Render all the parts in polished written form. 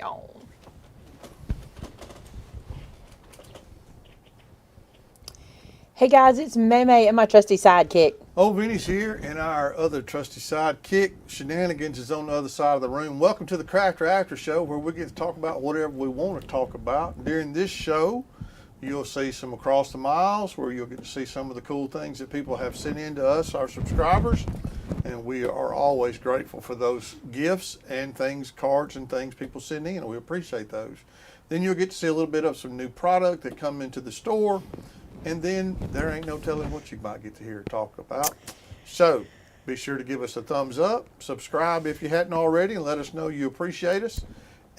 on. Hey guys, it's Maymay and my trusty sidekick. Old Vinnie's here, and our other trusty sidekick, Shenanigans, is on the other side of the room. Welcome to the Crafter After Show, where we get to talk about whatever we want to talk about. During this show, you'll see some Across the Miles, where you'll get to see some of the cool things that people have sent in to us, our subscribers. And we are always grateful for those gifts and things, cards and things people send in. We appreciate those. Then you'll get to see a little bit of some new product that come into the store. And then there ain't no telling what you might get to hear talk about. So be sure to give us a thumbs up, subscribe if you hadn't already, and let us know you appreciate us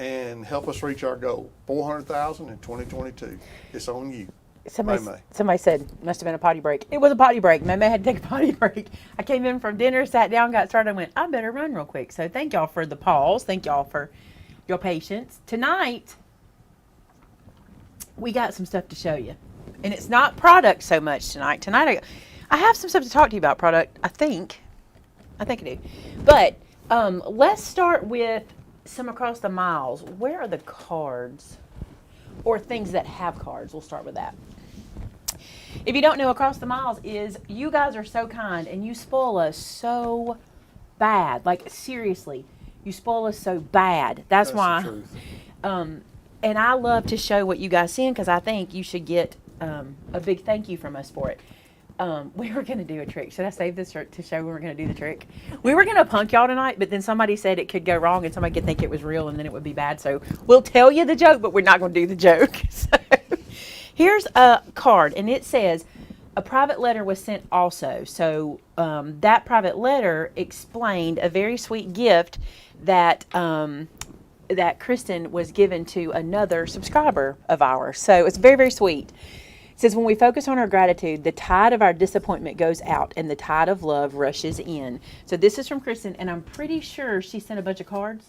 and help us reach our goal, 400,000 in 2022. It's on you. Somebody said, must have been a potty break. It was a potty break. Maymay had to take a potty break. I came in from dinner, sat down, got started, and went, I better run real quick. So thank y'all for the pause. Thank y'all for your patience. Tonight, we got some stuff to show you. And it's not product so much tonight. Tonight, I have some stuff to talk to you about product, I think I do. But let's start with some Across the Miles. Where are the cards? Or things that have cards. We'll start with that. If you don't know, Across the Miles is, you guys are so kind and you spoil us so bad. Like, seriously, you spoil us so bad. That's why. The truth. And I love to show what you guys send because I think you should get a big thank you from us for it. We were going to do a trick. Should I save this to show we were going to do the trick? We were going to punk y'all tonight, but then somebody said it could go wrong and somebody could think it was real and then it would be bad. So we'll tell you the joke, but we're not going to do the joke. So here's a card, and it says, a private letter was sent also. So that private letter explained a very sweet gift that that Kristen was given to another subscriber of ours. So it's very, very sweet. It says, when we focus on our gratitude, the tide of our disappointment goes out and the tide of love rushes in. So this is from Kristen, and I'm pretty sure she sent a bunch of cards.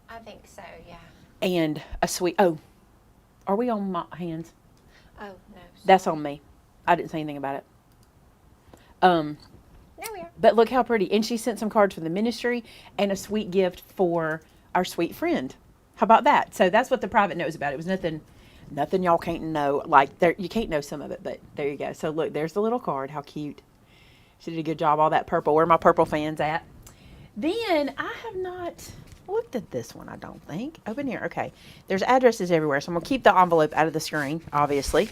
I think so, yeah. And a sweet, oh, are we on my hands? Oh, no. Sorry. That's on me. I didn't say anything about it. There we are. But look how pretty. And she sent some cards for the ministry and a sweet gift for our sweet friend. How about that? So that's what the private note was about. It was nothing y'all can't know. Like, there, you can't know some of it, but there you go. So look, there's the little card. How cute. She did a good job. All that purple. Where are my purple fans at? Then I have not looked at this one, I don't think. Open here. Okay. There's addresses everywhere. So I'm going to keep the envelope out of the screen, obviously.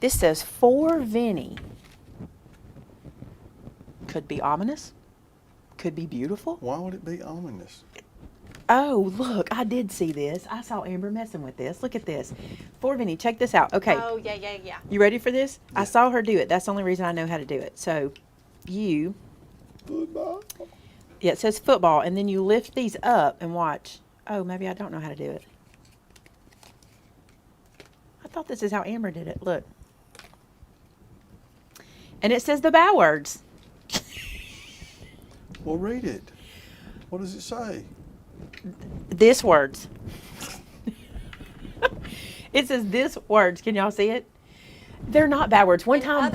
This says, for Vinnie. Could be ominous. Could be beautiful. Why would it be ominous? Oh, look, I did see this. I saw Amber messing with this. Look at this. For Vinnie, check this out. Okay. Oh, yeah. You ready for this? Yeah. I saw her do it. That's the only reason I know how to do it. So, Football. Yeah, it says football, and then you lift these up and watch. Oh, maybe I don't know how to do it. I thought this is how Amber did it. Look. And it says the bow words. Well, read it. What does it say? This words. It says this words. Can y'all see it? They're not bad words. One time.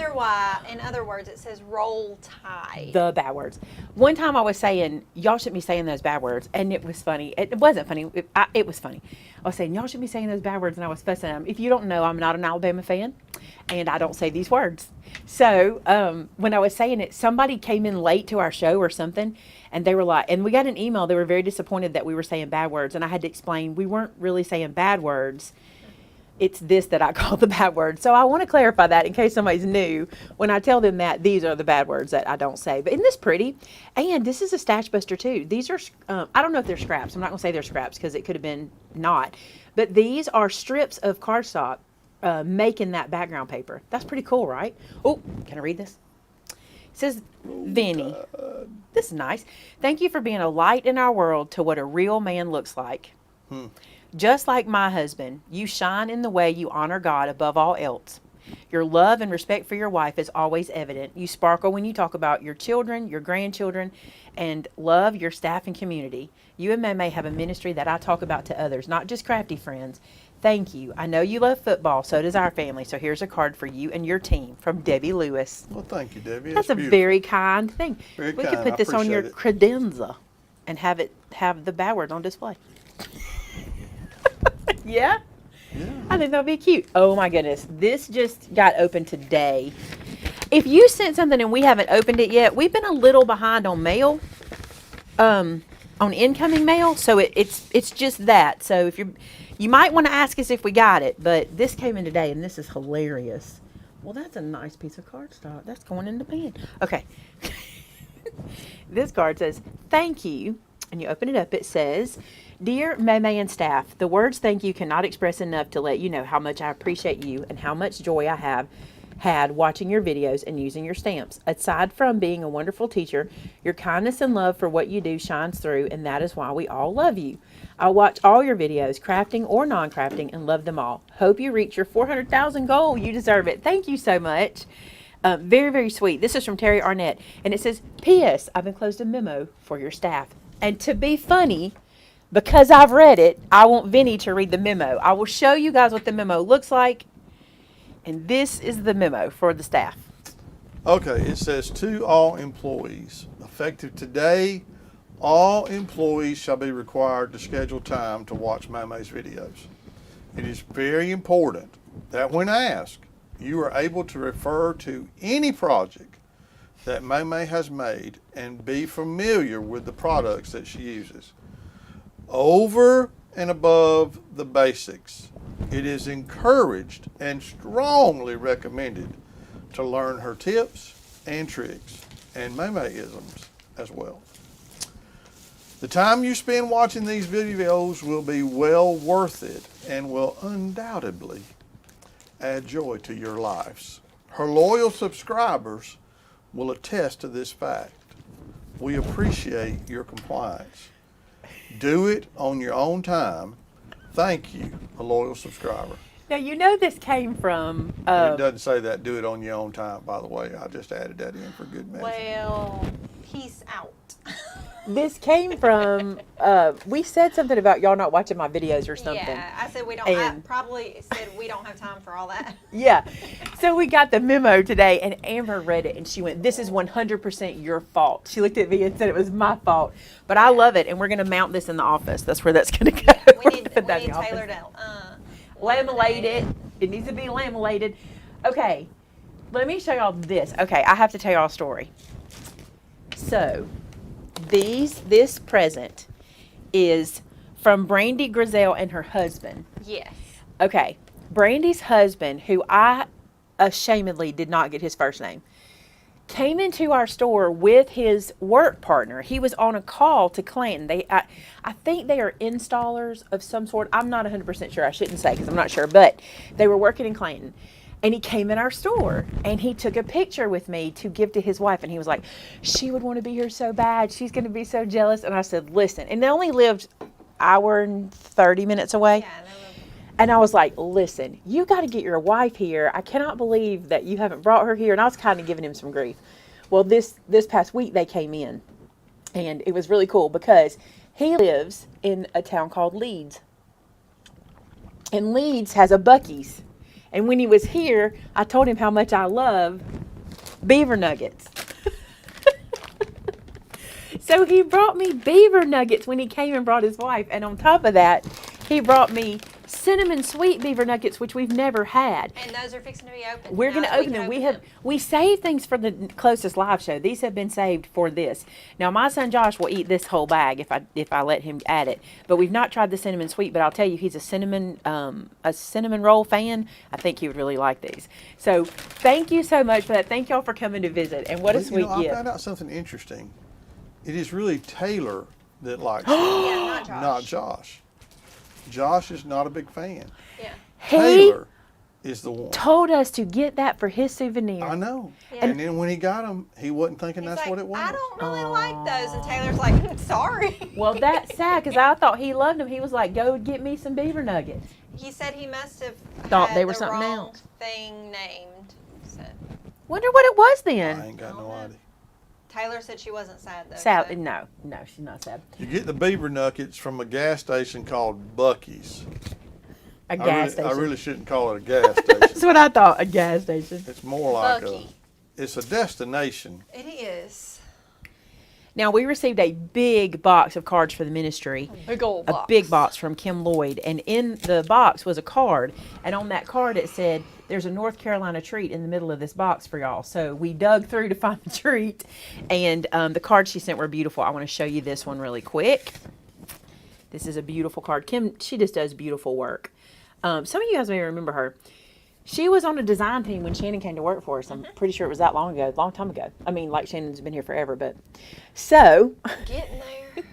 In other words, it says roll tide. The bad words. One time I was saying, y'all shouldn't be saying those bad words. And it was funny. It wasn't funny. It was funny. I was saying, y'all shouldn't be saying those bad words. And I was fussing at them. If you don't know, I'm not an Alabama fan. And I don't say these words. So when I was saying it, somebody came in late to our show or something. And they were like, and we got an email. They were very disappointed that we were saying bad words. And I had to explain, we weren't really saying bad words. It's this that I call the bad words. So I want to clarify that in case somebody's new. When I tell them that, these are the bad words that I don't say. But isn't this pretty? And this is a stash buster too. These are, I don't know if they're scraps. I'm not going to say they're scraps because it could have been not. But these are strips of cardstock making that background paper. That's pretty cool, right? Oh, can I read this? It says, Vinnie. This is nice. Thank you for being a light in our world to what a real man looks like. Just like my husband, you shine in the way you honor God above all else. Your love and respect for your wife is always evident. You sparkle when you talk about your children, your grandchildren, and love your staff and community. You and Maymay have a ministry that I talk about to others, not just crafty friends. Thank you. I know you love football, so does our family. So here's a card for you and your team from Debbie Lewis. Well, thank you, Debbie. That's a beautiful. very kind thing. Very we kind. could put this on your credenza and have the bad words on display. Yeah? Yeah. I think that'll be cute. Oh my goodness. This just got opened today. If you sent something and we haven't opened it yet, we've been a little behind on mail. On incoming mail, so it's just that. So if you might want to ask us if we got it, but this came in today and this is hilarious. Well, that's a nice piece of cardstock. That's going in the bin. Okay. This card says, thank you. And you open it up, it says, Dear Maymay and staff, the words thank you cannot express enough to let you know how much I appreciate you and how much joy I have had watching your videos and using your stamps. Aside from being a wonderful teacher, your kindness and love for what you do shines through, and that is why we all love you. I watch all your videos, crafting or non-crafting, and love them all. Hope you reach your 400,000 goal. You deserve it. Thank you so much. Very, very sweet. This is from Terry Arnett, and it says, P.S. I've enclosed a memo for your staff. And to be funny, because I've read it, I want Vinnie to read the memo. I will show you guys what the memo looks like. And this is the memo for the staff. Okay, it says to all employees, effective today, all employees shall be required to schedule time to watch Maymay's videos. It is very important that when asked, you are able to refer to any project that Maymay has made and be familiar with the products that she uses. Over and above the basics, it is encouraged and strongly recommended to learn her tips and tricks and Maymay-isms as well. The time you spend watching these videos will be well worth it and will undoubtedly add joy to your lives. Her loyal subscribers will attest to this fact. We appreciate your compliance. Do it on your own time. Thank you, a loyal subscriber. Now, you know this came from... And it doesn't say that, do it on your own time, by the way. I just added that in for good measure. Well, peace out. This came from... we said something about y'all not watching my videos or something. Yeah, I said we don't. I probably said we don't have time for all that. Yeah. So we got the memo today, and Amber read it, and she went, this is 100% your fault. She looked at me and said it was my fault. But I love it, and we're going to mount this in the office. That's where that's going to go. We need Taylor to laminate it. It needs to be laminated. Okay. Let me show y'all this. Okay, I have to tell y'all a story. So, this present is from Brandy Grizel and her husband. Yes. Okay, Brandy's husband, who I ashamedly did not get his first name, came into our store with his work partner. He was on a call to Clanton. I think they are installers of some sort. I'm not 100% sure. I shouldn't say because I'm not sure, but they were working in Clanton. And he came in our store and he took a picture with me to give to his wife. And he was like, she would want to be here so bad. She's going to be so jealous. And I said, listen. And they only lived an hour and 30 minutes away. Yeah, and I was like, listen, you got to get your wife here. I cannot believe that you haven't brought her here. And I was kind of giving him some grief. Well, this past week they came in. And it was really cool because he lives in a town called Leeds. And Leeds has a Buc-ee's. And when he was here, I told him how much I love beaver nuggets. So he brought me beaver nuggets when he came and brought his wife. And on top of that, he brought me cinnamon sweet beaver nuggets, which we've never had. And those are fixing to be opened. We're going to open them. We saved things for the closest live show. These have been saved for this. Now, my son Josh will eat this whole bag if I let him add it. But we've not tried the cinnamon sweet. But I'll tell you, he's a cinnamon roll fan. I think he would really like these. So thank you so much for that. Thank y'all for coming to visit. And what a sweet gift. I found out something interesting. It is really Taylor that likes it, Yeah, not Josh. Josh is not a big fan. Yeah. Taylor is the one. Told us to get that for his souvenir. I know. Yeah. And then when he got them, he wasn't thinking He's that's like, what it was. I don't really like those. And Taylor's like, sorry. Well, that's sad because I thought he loved them. He was like, go get me some beaver nuggets. He said he must have Thought had they were the something wrong else. thing named. So Wonder what it was I then. ain't got no idea. Taylor said she wasn't sad though. Sad? so- No, she's not sad. You get the beaver nuggets from a gas station called Buc-ee's. A gas station. I really shouldn't call it a gas station. That's what I thought. A gas station. It's more like Bucky. it's a destination. It is. Now, we received a big box of cards for the ministry. Big old A big box from Kim Lloyd. And in the box was a card. And on that card it said, there's a North Carolina treat in the middle of this box for y'all. So we dug through to find the treat. And the cards she sent were beautiful. I want to show you this one really quick. This is a beautiful card. Kim, she just does beautiful work. Some of you guys may remember her. She was on a design team when Shannon came to work for us. I'm pretty sure it was that long ago, long time ago. I mean, like Shannon's been here forever, but so. Getting there.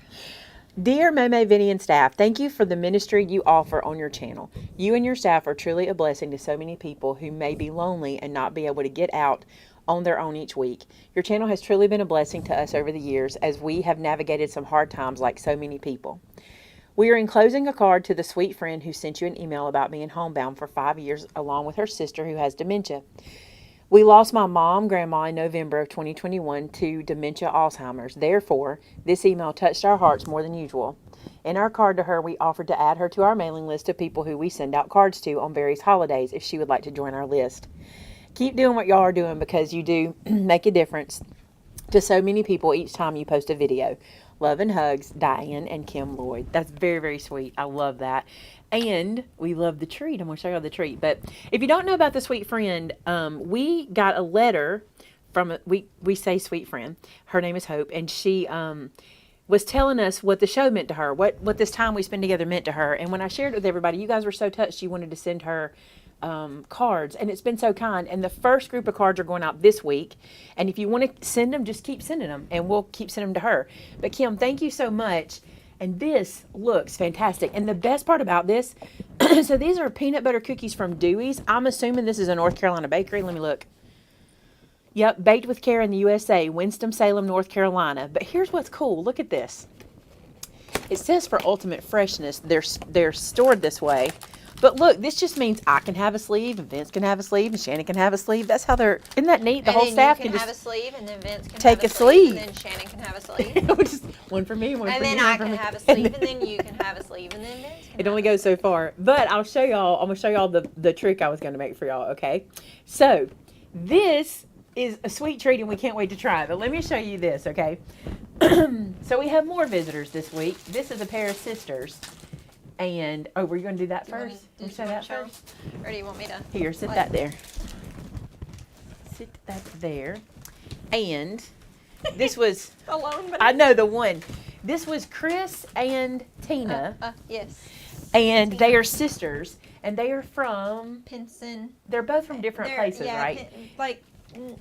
Dear Maymay, Vinnie, and staff, thank you for the ministry you offer on your channel. You and your staff are truly a blessing to so many people who may be lonely and not be able to get out on their own each week. Your channel has truly been a blessing to us over the years as we have navigated some hard times like so many people. We are enclosing a card to the sweet friend who sent you an email about being homebound for 5 years along with her sister who has dementia. We lost my mom, grandma in November of 2021 to dementia Alzheimer's. Therefore, this email touched our hearts more than usual. In our card to her, we offered to add her to our mailing list of people who we send out cards to on various holidays if she would like to join our list. Keep doing what y'all are doing because you do make a difference to so many people each time you post a video. Love and hugs, Diane and Kim Lloyd. That's very, very sweet. I love that. And we love the treat. I'm going to show you the treat. But if you don't know about the sweet friend, we got a letter from, we say sweet friend. Her name is Hope. And she was telling us what the show meant to her, what this time we spend together meant to her. And when I shared it with everybody, you guys were so touched you wanted to send her cards, and it's been so kind. And the first group of cards are going out this week, and if you want to send them, just keep sending them and we'll keep sending them to her. But Kim, thank you so much, and this looks fantastic. And the best part about this, so these are peanut butter cookies from Dewey's. I'm assuming this is a North Carolina bakery. Let me look. Yep, baked with care in the USA, Winston-Salem, North Carolina. But here's what's cool. Look at this. It says for ultimate freshness. They're stored this way. But look, this just means I can have a sleeve, and Vince can have a sleeve, and Shannon can have a sleeve. That's how they're, isn't that neat? The whole staff can can have a just sleeve, and then Vince can take have a sleeve. and then Shannon can have a sleeve. which is one for me, one for And you, then one I for can me. have a sleeve, and then you can have a sleeve, and then Vince can It only goes so far. But I'll show y'all, I'm going to show y'all the trick I was going to make for y'all, okay? So, this is a sweet treat, and we can't wait to try it. But let me show you this, okay? So, we have more visitors this week. This is a pair of sisters. And, oh, were you going to do that first? Do You you show want that to show? first? Or do you want me to? Here, sit Like- that there. Sit that there. And this was, Alone, but I know the one. This was Chris and Tina. Yes. And they are sisters. And they are from, Pinson. they're both from different places, right? Like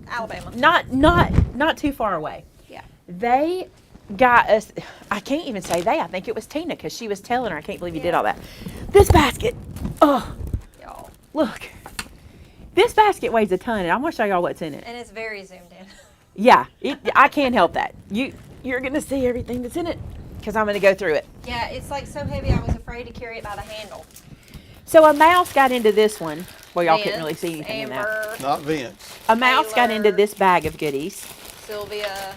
Alabama. Not too far away. Yeah. They got us, I can't even say they, I think it was Tina because she was telling her, I can't believe you did all that. This basket, oh, Y'all. look. This basket weighs a ton, and I'm going to show y'all what's in it. And it's very zoomed in. Yeah, I can't help that. You're going to see everything that's in it because I'm going to go through it. Yeah, it's like so heavy I was afraid to carry it by the handle. So a mouse got into this one. Well, y'all couldn't really see anything in that. Amber, Not Vince. A mouse got into Taylor. this bag of goodies. Sylvia.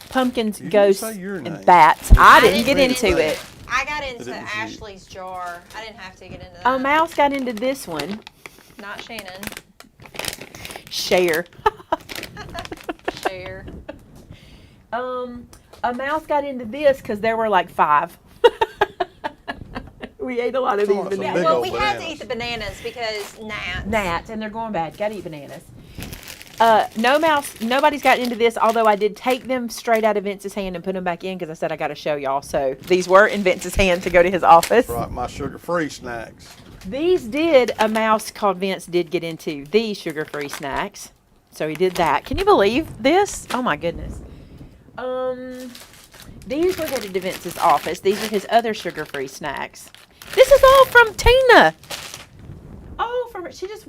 Pumpkins, You didn't ghosts, say your name. and bats. I didn't get read into it. it. I got into But it was you. Ashley's jar. I didn't have to get into that. A mouse got into this one. Not Shannon. Share. Share. A mouse got into this because there were like 5. We ate a lot of these Oh, it's a Yeah, big bananas. well, old we had to bananas. eat the bananas because gnats. Gnats, and they're going bad. Gotta eat bananas. Nobody's gotten into this, although I did take them straight out of Vince's hand and put them back in because I said I got to show y'all. So these were in Vince's hand to go to his office. Right, my sugar-free snacks. A mouse called Vince did get into these sugar-free snacks. So he did that. Can you believe this? Oh my goodness. These were headed to Vince's office. These are his other sugar-free snacks. This is all from Tina. Oh, from her. She just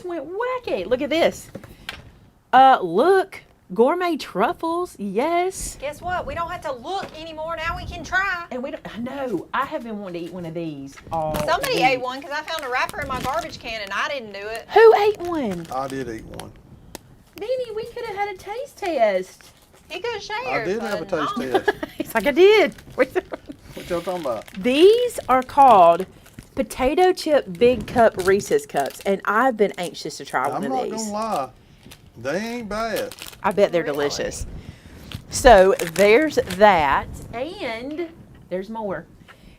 went wacky. Look at this. Look, gourmet truffles. Yes. Guess what? We don't have to look anymore. Now we can try. And we don't. I know. I have been wanting to eat one of these all Somebody week. ate one because I found a wrapper in my garbage can and I didn't do it. Who ate one? I did eat one. Vinnie, we could have had a taste test. He could have I shared. did have a but taste no. test. It's like I did. What y'all talking about? These are called potato chip big cup Reese's cups, and I've been anxious to try I'm one not of these. gonna lie. They ain't bad. I bet they're Really? delicious. So there's that, and there's more.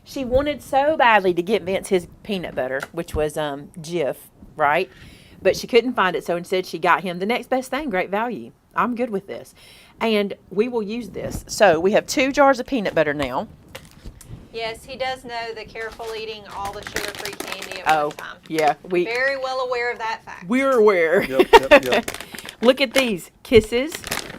She wanted so badly to get Vince his peanut butter, which was Jif, right? But she couldn't find it, so instead she got him the next best thing, great value. I'm good with this. And we will use this. So we have 2 jars of peanut butter now. Yes, he does know the careful eating all the sugar-free candy at one time. Yeah. Very well aware of that fact. We're aware. Yep. Look at these. Kisses.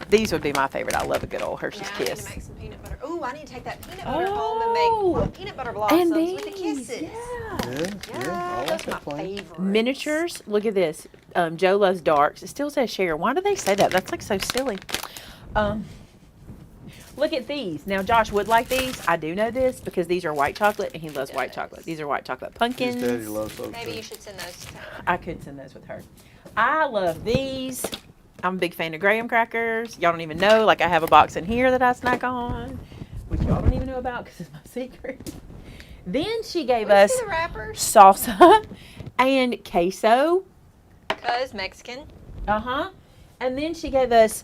These would be my favorite. I love a good old Hershey's Now I need Kiss. to make some peanut butter. Ooh, I need to take that peanut butter home and make peanut butter blossoms with the kisses. Yeah. I like Those are my that plan. favorites. Miniatures. Look at this. Joe loves darks. It still says share. Why do they say that? That's like so silly. Look at these. Now, Josh would like these. I do know this because these are white chocolate, and he loves white chocolate. These are white chocolate pumpkins. His daddy loves those Maybe too. you should send those to her. I could send those with her. I love these. I'm a big fan of graham crackers. Y'all don't even know. Like, I have a box in here that I snack on, which y'all don't even know about because it's my secret. Then she gave We us see the wrappers. salsa and queso. Cause Mexican. And then she gave us,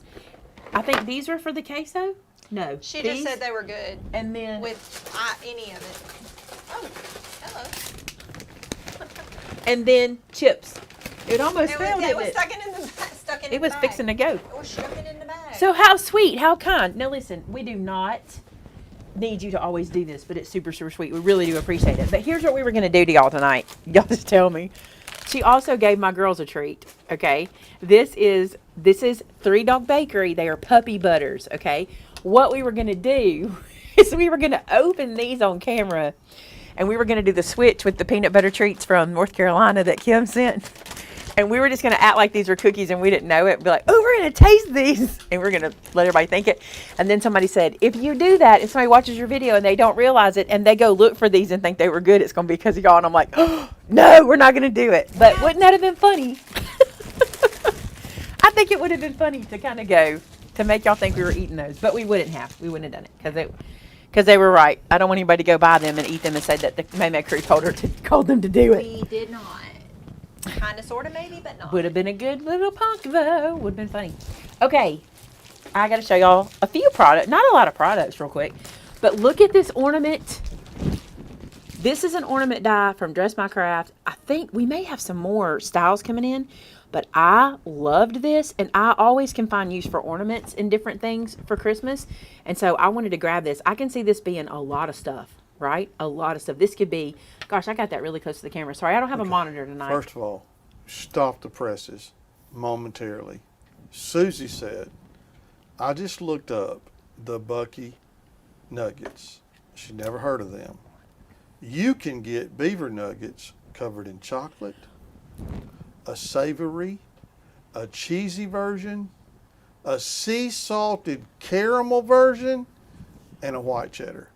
I think these were for the queso? No. She these, just said they were good And then with any of it. Oh, hello. and then chips. It almost It fell, was, didn't was it? stuck in It was the bag. fixing to go. It was stuck in the bag. So how sweet, how kind. Now listen, we do not need you to always do this, but it's super, super sweet. We really do appreciate it. But here's what we were going to do to y'all tonight. Y'all just tell me. She also gave my girls a treat, okay? This is Three Dog Bakery. They are puppy butters, okay? What we were going to do is we were going to open these on camera, and we were going to do the switch with the peanut butter treats from North Carolina that Kim sent. And we were just going to act like these were cookies and we didn't know it. Be like, oh, we're going to taste these. And we're going to let everybody think it. And then somebody said, if you do that and somebody watches your video and they don't realize it and they go look for these and think they were good, it's going to be because of y'all. And I'm like, oh, no, we're not going to do it. But wouldn't that have been funny? I think it would have been funny to kind of go to make y'all think we were eating those. But we wouldn't have. We wouldn't have done it because they were right. I don't want anybody to go buy them and eat them and say that the Maymay crew told them to do it. We did not. Kind of, sort of, maybe, but not. Would have been a good little punk, though. Would have been funny. Okay, I got to show y'all a few products. Not a lot of products, real quick. But look at this ornament. This is an ornament die from Dress My Craft. I think we may have some more styles coming in. But I loved this. And I always can find use for ornaments and different things for Christmas. And so I wanted to grab this. I can see this being a lot of stuff. Right? A lot of stuff. This could be, gosh, I got that really close to the camera. Sorry, I don't have a monitor tonight. First of all, stop the presses momentarily. Susie said, I just looked up the Bucky nuggets. She never heard of them. You can get beaver nuggets covered in chocolate, a savory, a cheesy version, a sea salted caramel version, and a white cheddar.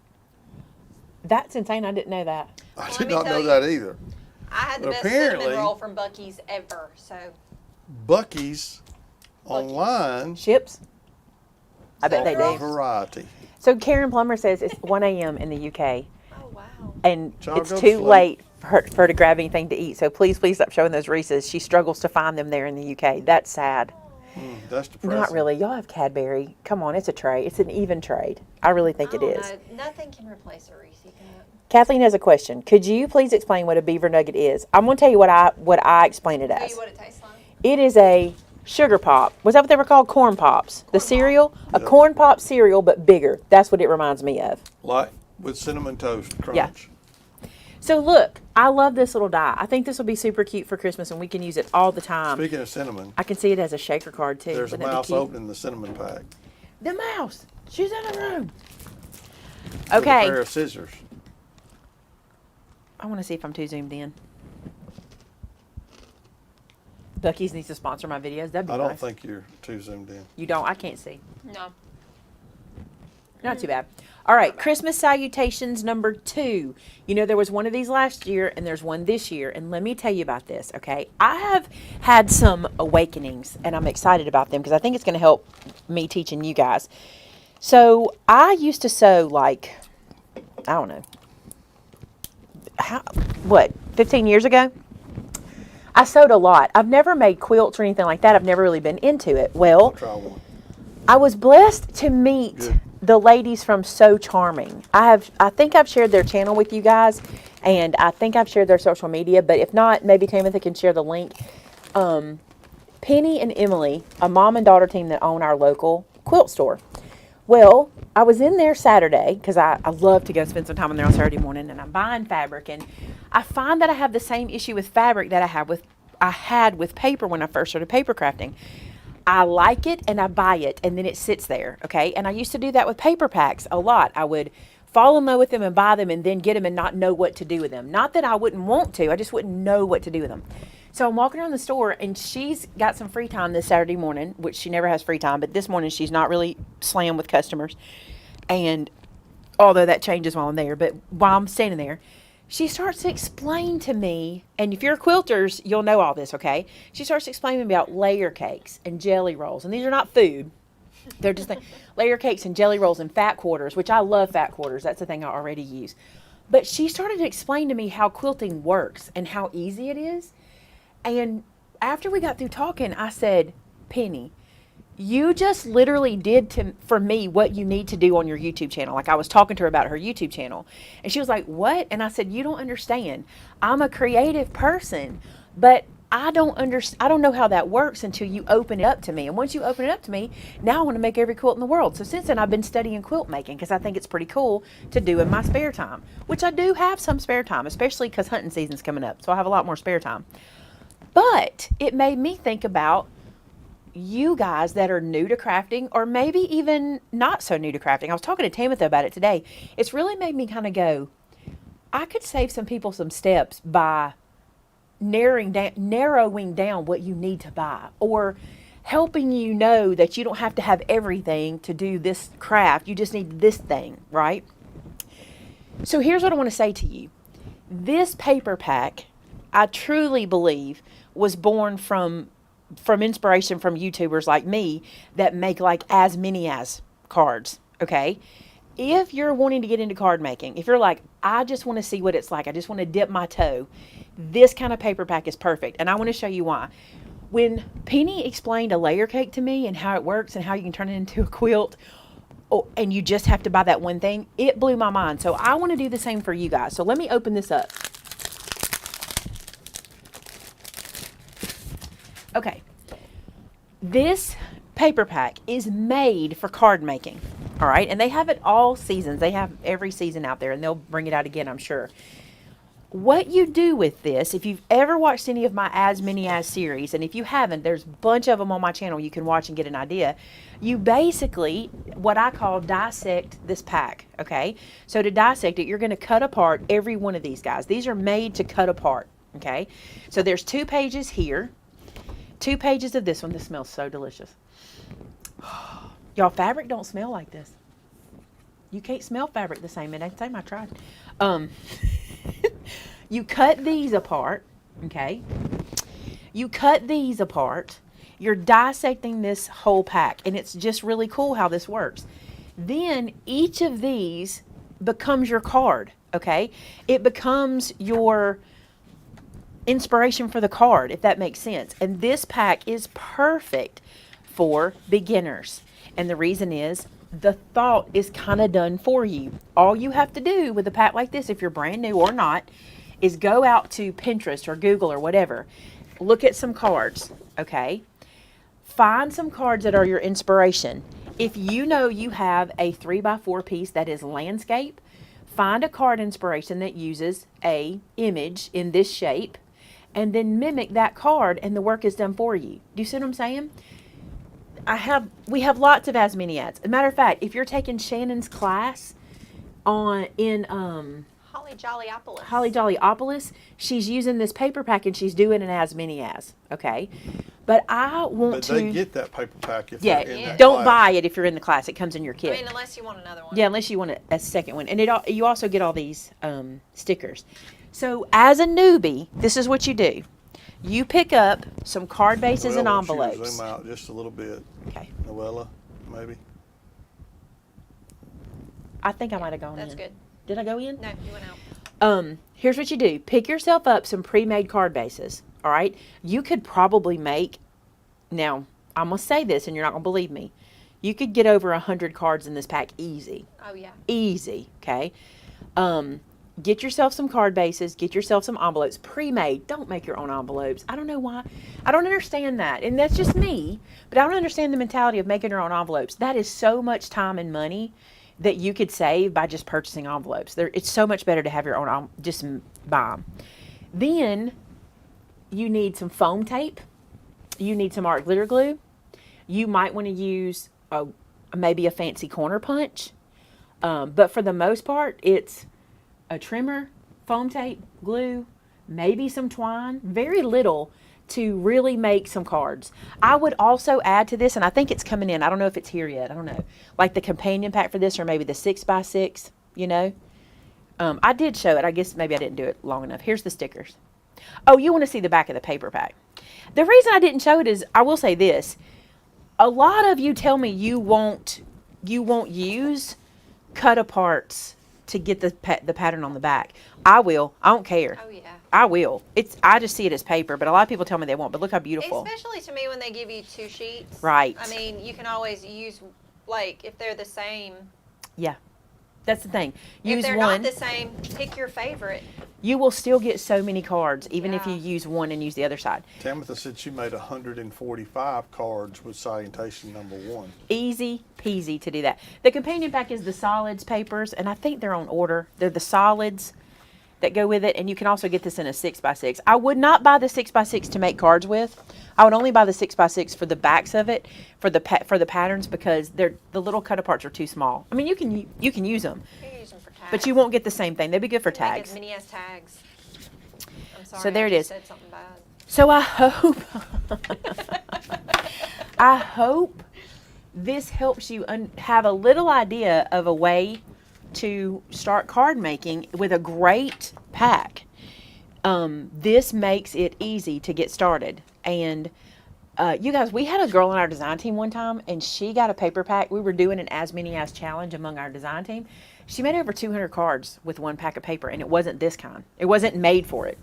That's insane. I didn't know that. I Well, did let me not tell know you. that either. I had the But best apparently- cinnamon roll from Bucky's ever. So Bucky's online Chips? I bet they Cinnamon do. rolls? variety. So Karen Plummer says it's 1 a.m. in the UK. oh wow. And Child it's goes too to late for her to grab anything to eat. So please stop showing those Reese's. She struggles to find them there in the UK. That's sad. That's depressing. Not really. Y'all have Cadbury. Come on, it's a trade. It's an even trade. I really think it is. Nothing can replace a Reese cup. Kathleen has a question. Could you please explain what a beaver nugget is? I'm going to tell you what I explain it Tell as. you what it tastes like. It is a sugar pop. Was that what they were called? Corn pops. The cereal? A Yep. corn pop cereal, but bigger. That's what it reminds me of. Like with cinnamon toast crunch. Yeah. So look, I love this little die. I think this will be super cute for Christmas, and we can use it all the time. Speaking of cinnamon, I can see it as a shaker card too. there's a Wouldn't that be mouse cute? opening the cinnamon pack. The mouse. She's in the room. With a Okay. pair of scissors. I want to see if I'm too zoomed in. Buc-ee's needs to sponsor my videos. That'd be I don't nice. think you're too zoomed in. You don't? I can't see. No. Not too bad. All right, Christmas salutations number 2. You know, there was one of these last year and there's one this year. And let me tell you about this, okay? I have had some awakenings and I'm excited about them because I think it's going to help me teaching you guys. So I used to sew like, I don't know, 15 years ago? I sewed a lot. I've never made quilts or anything like that. I've never really been into it. I'll Well, try one. I was blessed to meet Good. the ladies from So Charming. I think I've shared their channel with you guys, and I think I've shared their social media, but if not, maybe Timothy can share the link. Penny and Emily, a mom and daughter team that own our local quilt store. Well, I was in there Saturday because I love to go spend some time in there on Saturday morning, and I'm buying fabric, and I find that I have the same issue with fabric that I had with paper when I first started paper crafting. I like it and I buy it and then it sits there, okay? And I used to do that with paper packs a lot. I would fall in love with them and buy them and then get them and not know what to do with them. Not that I wouldn't want to, I just wouldn't know what to do with them. So I'm walking around the store and she's got some free time this Saturday morning, which she never has free time, but this morning she's not really slammed with customers. And although that changes while I'm there, but while I'm standing there, she starts to explain to me, and if you're quilters, you'll know all this, okay? She starts explaining about layer cakes and jelly rolls, and these are not food. They're just layer cakes and jelly rolls and fat quarters, which I love fat quarters. That's the thing I already use. But she started to explain to me how quilting works and how easy it is. And after we got through talking, I said, Penny, you just literally did for me what you need to do on your YouTube channel. Like I was talking to her about her YouTube channel. And she was like, what? And I said, you don't understand. I'm a creative person, but I don't know how that works until you open it up to me. And once you open it up to me, now I want to make every quilt in the world. So since then I've been studying quilt making because I think it's pretty cool to do in my spare time, which I do have some spare time, especially because hunting season's coming up. So I have a lot more spare time. But it made me think about you guys that are new to crafting, or maybe even not so new to crafting. I was talking to Timothy about it today. It's really made me kind of go, I could save some people some steps by narrowing down what you need to buy, or helping you know that you don't have to have everything to do this craft. You just need this thing, right? So here's what I want to say to you. This paper pack, I truly believe, was born from inspiration from YouTubers like me that make like as many as cards, okay? If you're wanting to get into card making, if you're like, I just want to see what it's like, I just want to dip my toe, this kind of paper pack is perfect. And I want to show you why. When Penny explained a layer cake to me and how it works and how you can turn it into a quilt, and you just have to buy that one thing, it blew my mind. So I want to do the same for you guys. So let me open this up. Okay, this paper pack is made for card making, all right? And they have it all seasons. They have every season out there, and they'll bring it out again, I'm sure. What you do with this, if you've ever watched any of my As Many As series, and if you haven't, there's a bunch of them on my channel you can watch and get an idea. You basically, what I call dissect this pack, okay? So to dissect it, you're going to cut apart every one of these guys. These are made to cut apart, okay? So there's 2 pages here. 2 pages of this one. This smells so delicious. Y'all, fabric don't smell like this. You can't smell fabric the same. It ain't the same. I tried. You cut these apart, okay? You cut these apart. You're dissecting this whole pack, and it's just really cool how this works. Then each of these becomes your card, okay? It becomes your inspiration for the card, if that makes sense. And this pack is perfect for beginners. And the reason is the thought is kind of done for you. All you have to do with a pack like this, if you're brand new or not, is go out to Pinterest or Google or whatever. Look at some cards, okay? Find some cards that are your inspiration. If you know you have a 3x4 piece that is landscape, find a card inspiration that uses a image in this shape, and then mimic that card, and the work is done for you. Do you see what I'm saying? We have lots of As Many As. As a matter of fact, if you're taking Shannon's class in Holly Jollyopolis. Holly Jollyopolis, she's using this paper pack and she's doing an As Many As, okay? But I want to... But they get that paper pack if yeah, they're in that don't class. buy it if you're in the class. It comes in your kit. I mean, unless you want another one. Yeah, unless you want a second one. And you also get all these stickers. So as a newbie, this is what you do. You pick up some card bases and Noella, why don't you envelopes. zoom out just a little bit. Okay. Noella, maybe. I think I might have gone in. That's good. Did I go in? No, you went out. Here's what you do. Pick yourself up some pre-made card bases, all right? You could probably make, now, I'm going to say this and you're not going to believe me. You could get over 100 cards in this pack easy. Oh, yeah. Easy, okay? Get yourself some card bases. Get yourself some envelopes. Pre-made. Don't make your own envelopes. I don't know why. I don't understand that. And that's just me. But I don't understand the mentality of making your own envelopes. That is so much time and money that you could save by just purchasing envelopes. It's so much better to have your own, just buy them. Then you need some foam tape. You need some art glitter glue. You might want to use maybe a fancy corner punch. But for the most part, it's a trimmer, foam tape, glue, maybe some twine, very little to really make some cards. I would also add to this, and I think it's coming in. I don't know if it's here yet. I don't know. Like the companion pack for this, or maybe the 6x6, you know. I did show it. I guess maybe I didn't do it long enough. Here's the stickers. Oh, you want to see the back of the paper pack. The reason I didn't show it is, I will say this. A lot of you tell me you won't use cut aparts to get the pattern on the back. I will. I don't care. Oh, yeah. I will. I just see it as paper, but a lot of people tell me they won't. But look how beautiful. Especially to me when they give you 2 sheets. Right. I mean, you can always use, like, if they're the same. Yeah. That's the thing. Use if they're one. not the same, pick your favorite. You will still get so many cards, even if Yeah. you use one and use the other side. Tamitha said she made 145 cards with salutation number 1. Easy peasy to do that. The companion pack is the solids papers, and I think they're on order. They're the solids that go with it, and you can also get this in a 6x6. I would not buy the 6x6 to make cards with. I would only buy the 6x6 for the backs of it, for the patterns, because the little cut aparts are too small. I mean, you can use them, You can use them for tags. but you won't get the same thing. They'd be good for Make tags. as many as tags. I'm sorry. So there I it just is. Said something bad. So I hope this helps you have a little idea of a way to start card making with a great pack. This makes it easy to get started. And you guys, we had a girl on our design team one time, and she got a paper pack. We were doing an as many as challenge among our design team. She made over 200 cards with one pack of paper, and it wasn't this kind. It wasn't made for it.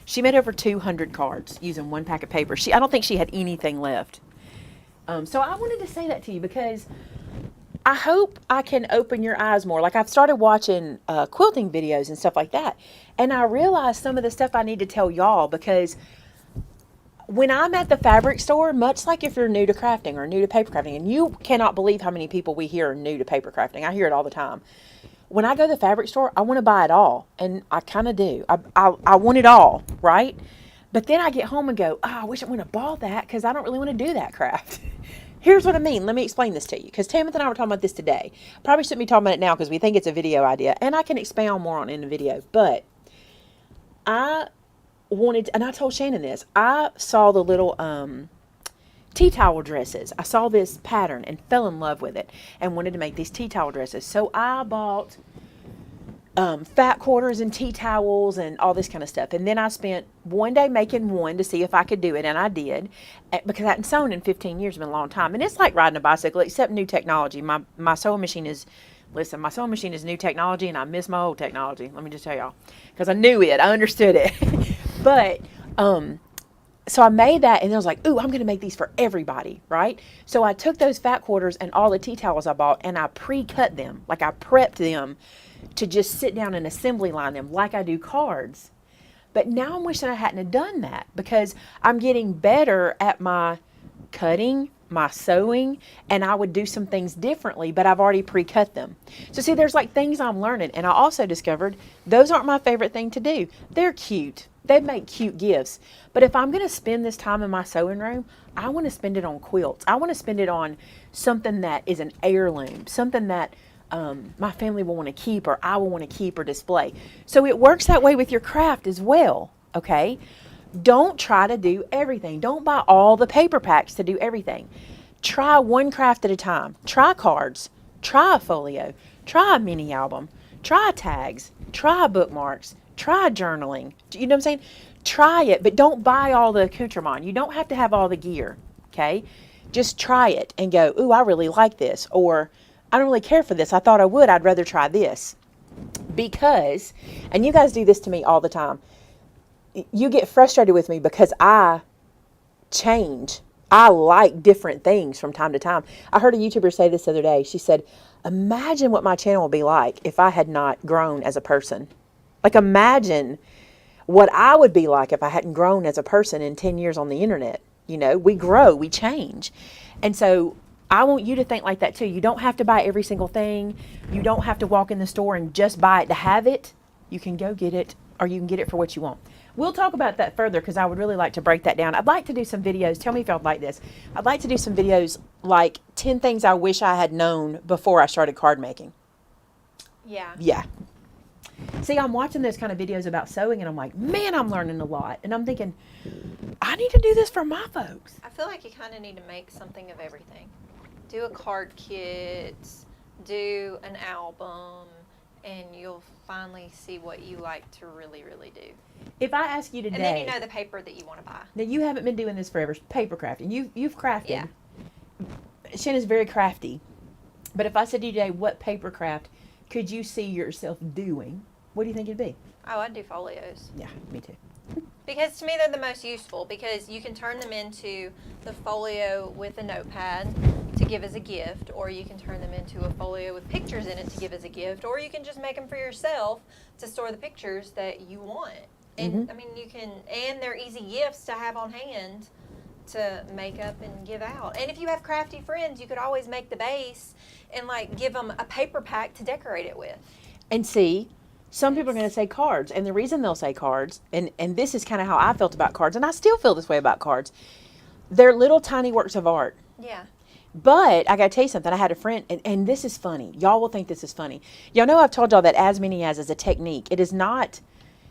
She made over 200 cards using one pack of paper. I don't think she had anything left. So I wanted to say that to you because I hope I can open your eyes more. Like, I've started watching quilting videos and stuff like that, and I realized some of the stuff I need to tell y'all, because when I'm at the fabric store, much like if you're new to crafting or new to paper crafting, and you cannot believe how many people we hear are new to paper crafting. I hear it all the time. When I go to the fabric store, I want to buy it all, and I kind of do. I want it all, right? But then I get home and go, I wish I would have bought that because I don't really want to do that craft. Here's what I mean. Let me explain this to you, because Tamitha and I were talking about this today. Probably shouldn't be talking about it now because we think it's a video idea, and I can expound more on it in the video. But I wanted, and I told Shannon this, I saw the little tea towel dresses. I saw this pattern and fell in love with it and wanted to make these tea towel dresses. So I bought fat quarters and tea towels and all this kind of stuff. And then I spent one day making one to see if I could do it, and I did, because I hadn't sewn in 15 years. It's been a long time. And it's like riding a bicycle, except new technology. My sewing machine is, listen, my sewing machine is new technology, and I miss my old technology. Let me just tell y'all, because I knew it. I understood it. But so I made that, and I was like, ooh, I'm going to make these for everybody, right? So I took those fat quarters and all the tea towels I bought, and I pre-cut them. Like, I prepped them to just sit down and assembly line them like I do cards. But now I'm wishing I hadn't have done that, because I'm getting better at my cutting, my sewing, and I would do some things differently, but I've already pre-cut them. So see, there's like things I'm learning. And I also discovered those aren't my favorite thing to do. They're cute. They make cute gifts. But if I'm going to spend this time in my sewing room, I want to spend it on quilts. I want to spend it on something that is an heirloom, something that my family will want to keep, or I will want to keep or display. So it works that way with your craft as well, okay? Don't try to do everything. Don't buy all the paper packs to do everything. Try one craft at a time. Try cards. Try a folio. Try a mini album. Try tags. Try bookmarks. Try journaling. You know what I'm saying? Try it, but don't buy all the accoutrement. You don't have to have all the gear, okay? Just try it and go, ooh, I really like this, or I don't really care for this. I thought I would. I'd rather try this. Because, and you guys do this to me all the time, you get frustrated with me because I change. I like different things from time to time. I heard a YouTuber say this the other day. She said, imagine what my channel would be like if I had not grown as a person. Like, imagine what I would be like if I hadn't grown as a person in 10 years on the internet. You know, we grow, we change. And so I want you to think like that too. You don't have to buy every single thing. You don't have to walk in the store and just buy it to have it. You can go get it, or you can get it for what you want. We'll talk about that further because I would really like to break that down. I'd like to do some videos. Tell me if y'all like this. I'd like to do some videos like 10 things I wish I had known before I started card making. Yeah. Yeah. See, I'm watching those kind of videos about sewing and I'm like, man, I'm learning a lot. And I'm thinking, I need to do this for my folks. I feel like you kind of need to make something of everything. Do a card kit, do an album, and you'll finally see what you like to really, really do. If I ask you today, And then you know the paper that you want to buy. now you haven't been doing this forever, paper crafting. You've crafted. Yeah. Shanna's very crafty. But if I said to you today, what paper craft could you see yourself doing? What do you think it'd be? Oh, I'd do folios. Yeah, me too. Because to me they're the most useful because you can turn them into the folio with a notepad to give as a gift, or you can turn them into a folio with pictures in it to give as a gift, or you can just make them for yourself to store the pictures that you want. And I mean, you can, and they're easy gifts to have on hand to make up and give out. And if you have crafty friends, you could always make the base and like give them a paper pack to decorate it with. And see, some people are going to say cards, and the reason they'll say cards, and this is kind of how I felt about cards, and I still feel this way about cards, they're little tiny works of art. Yeah. But I got to tell you something. I had a friend, and this is funny. Y'all will think this is funny. Y'all know I've told y'all that as many as is a technique. It is not,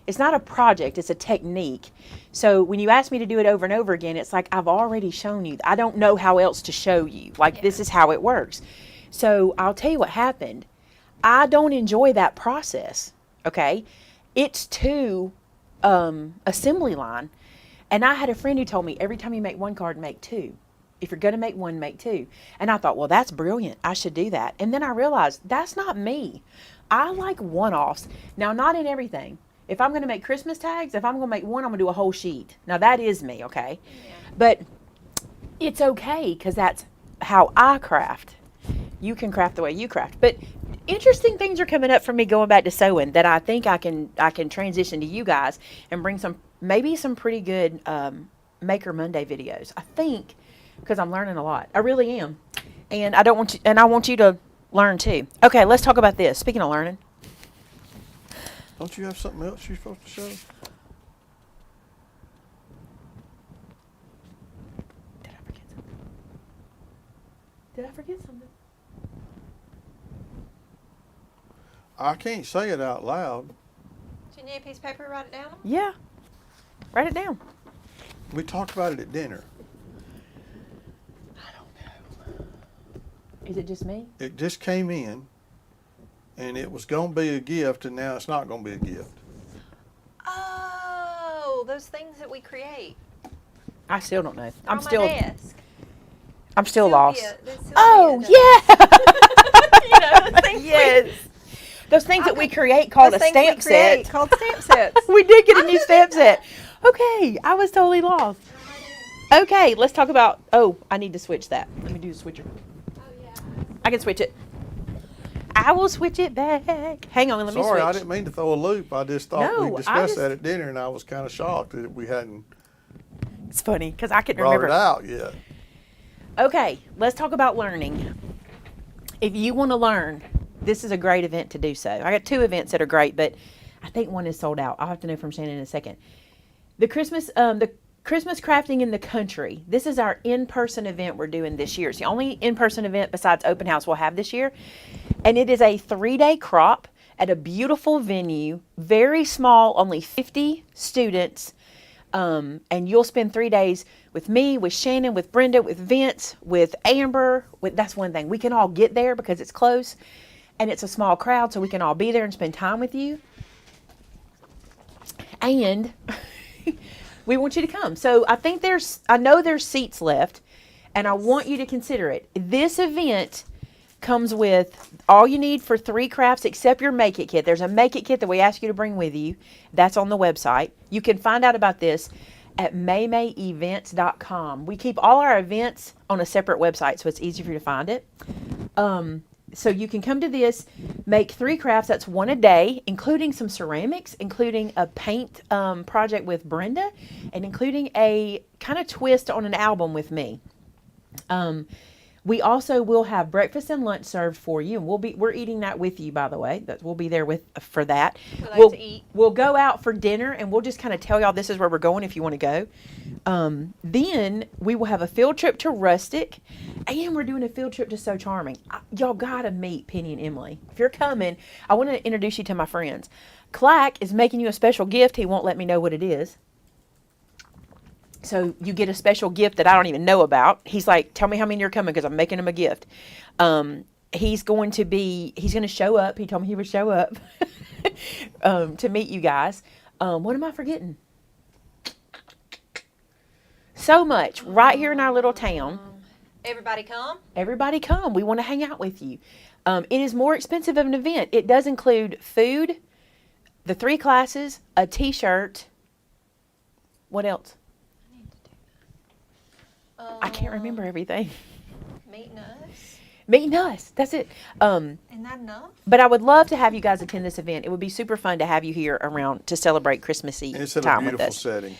it's not a project. It's a technique. So when you ask me to do it over and over again, it's like I've already shown you. I don't know how else to show you. Like, this is how it works. So I'll tell you what happened. I don't enjoy that process. Okay, it's too assembly line. And I had a friend who told me every time you make one card, make two. If you're going to make one, make two. And I thought, well, that's brilliant. I should do that. And then I realized that's not me. I like one-offs. Now, not in everything. If I'm going to make Christmas tags, if I'm going to make one, I'm going to do a whole sheet. Now, that is me, okay? Yeah. But it's okay because that's how I craft. You can craft the way you craft. But interesting things are coming up for me going back to sewing that I think I can transition to you guys and bring maybe some pretty good Maker Monday videos. I think, because I'm learning a lot. I really am. And I want you to learn too. Okay, let's talk about this. Speaking of learning. Don't you have something else you're supposed to show? Did I forget something? I can't say it out loud. Do you need a piece of paper to write it down? Yeah. Write it down. We talked about it at dinner. I don't know. Is it just me? It just came in, and it was going to be a gift, and now it's not going to be a gift. Oh, those things that we create. I still don't know. On I'm my still desk. lost. Sylvia Oh, does. yeah. You know, the things Yes. Those things that we create called a those things we stamp create set. called stamp sets. We did get a new stamp set. Okay, I was totally lost. Okay, let's talk about, I need to switch that. Let me do the switcher. Oh, yeah. I can switch it. I will switch it back. Hang on, let me switch. Sorry, I didn't mean to throw a loop. I just thought No, we I discussed just- that at dinner, and I was kind of shocked that we hadn't It's funny, because I couldn't brought remember. it out yet. Okay, let's talk about learning. If you want to learn, this is a great event to do so. I got 2 events that are great, but I think one is sold out. I'll have to know from Shannon in a second. The Christmas crafting in the country. This is our in-person event we're doing this year. It's the only in-person event besides open house we'll have this year. And it is a 3-day crop at a beautiful venue, very small, only 50 students. And you'll spend 3 days with me, with Shannon, with Brenda, with Vince, with Amber. That's one thing. We can all get there because it's close and it's a small crowd, so we can all be there and spend time with you. And we want you to come. So I know there's seats left, and I want you to consider it. This event comes with all you need for 3 crafts except your Make It kit. There's a Make It kit that we ask you to bring with you. That's on the website. You can find out about this at maymayevents.com. We keep all our events on a separate website, so it's easy for you to find it. So you can come to this, make 3 crafts. That's 1 a day, including some ceramics, including a paint project with Brenda, and including a kind of twist on an album with me. We also will have breakfast and lunch served for you, and we're eating that with you, by the way. We'll be there for that. To eat. We'll go out for dinner, and we'll just kind of tell y'all this is where we're going if you want to go. Then we will have a field trip to Rustic, and we're doing a field trip to So Charming. Y'all gotta meet Penny and Emily. If you're coming, I want to introduce you to my friends. Clack is making you a special gift. He won't let me know what it is. So you get a special gift that I don't even know about. He's like, tell me how many you're coming because I'm making him a gift. He's going to show up. He told me he would show up to meet you guys. What am I forgetting? So much right here in our little town. Everybody come. Everybody come. We want to hang out with you. It is more expensive of an event. It does include food, the 3 classes, a t-shirt. What else? I can't remember everything. Meeting us. Meeting us. That's it. Isn't that enough? But I would love to have you guys attend this event. It would be super fun to have you here around to celebrate Christmassy And it's in a time with beautiful us. setting.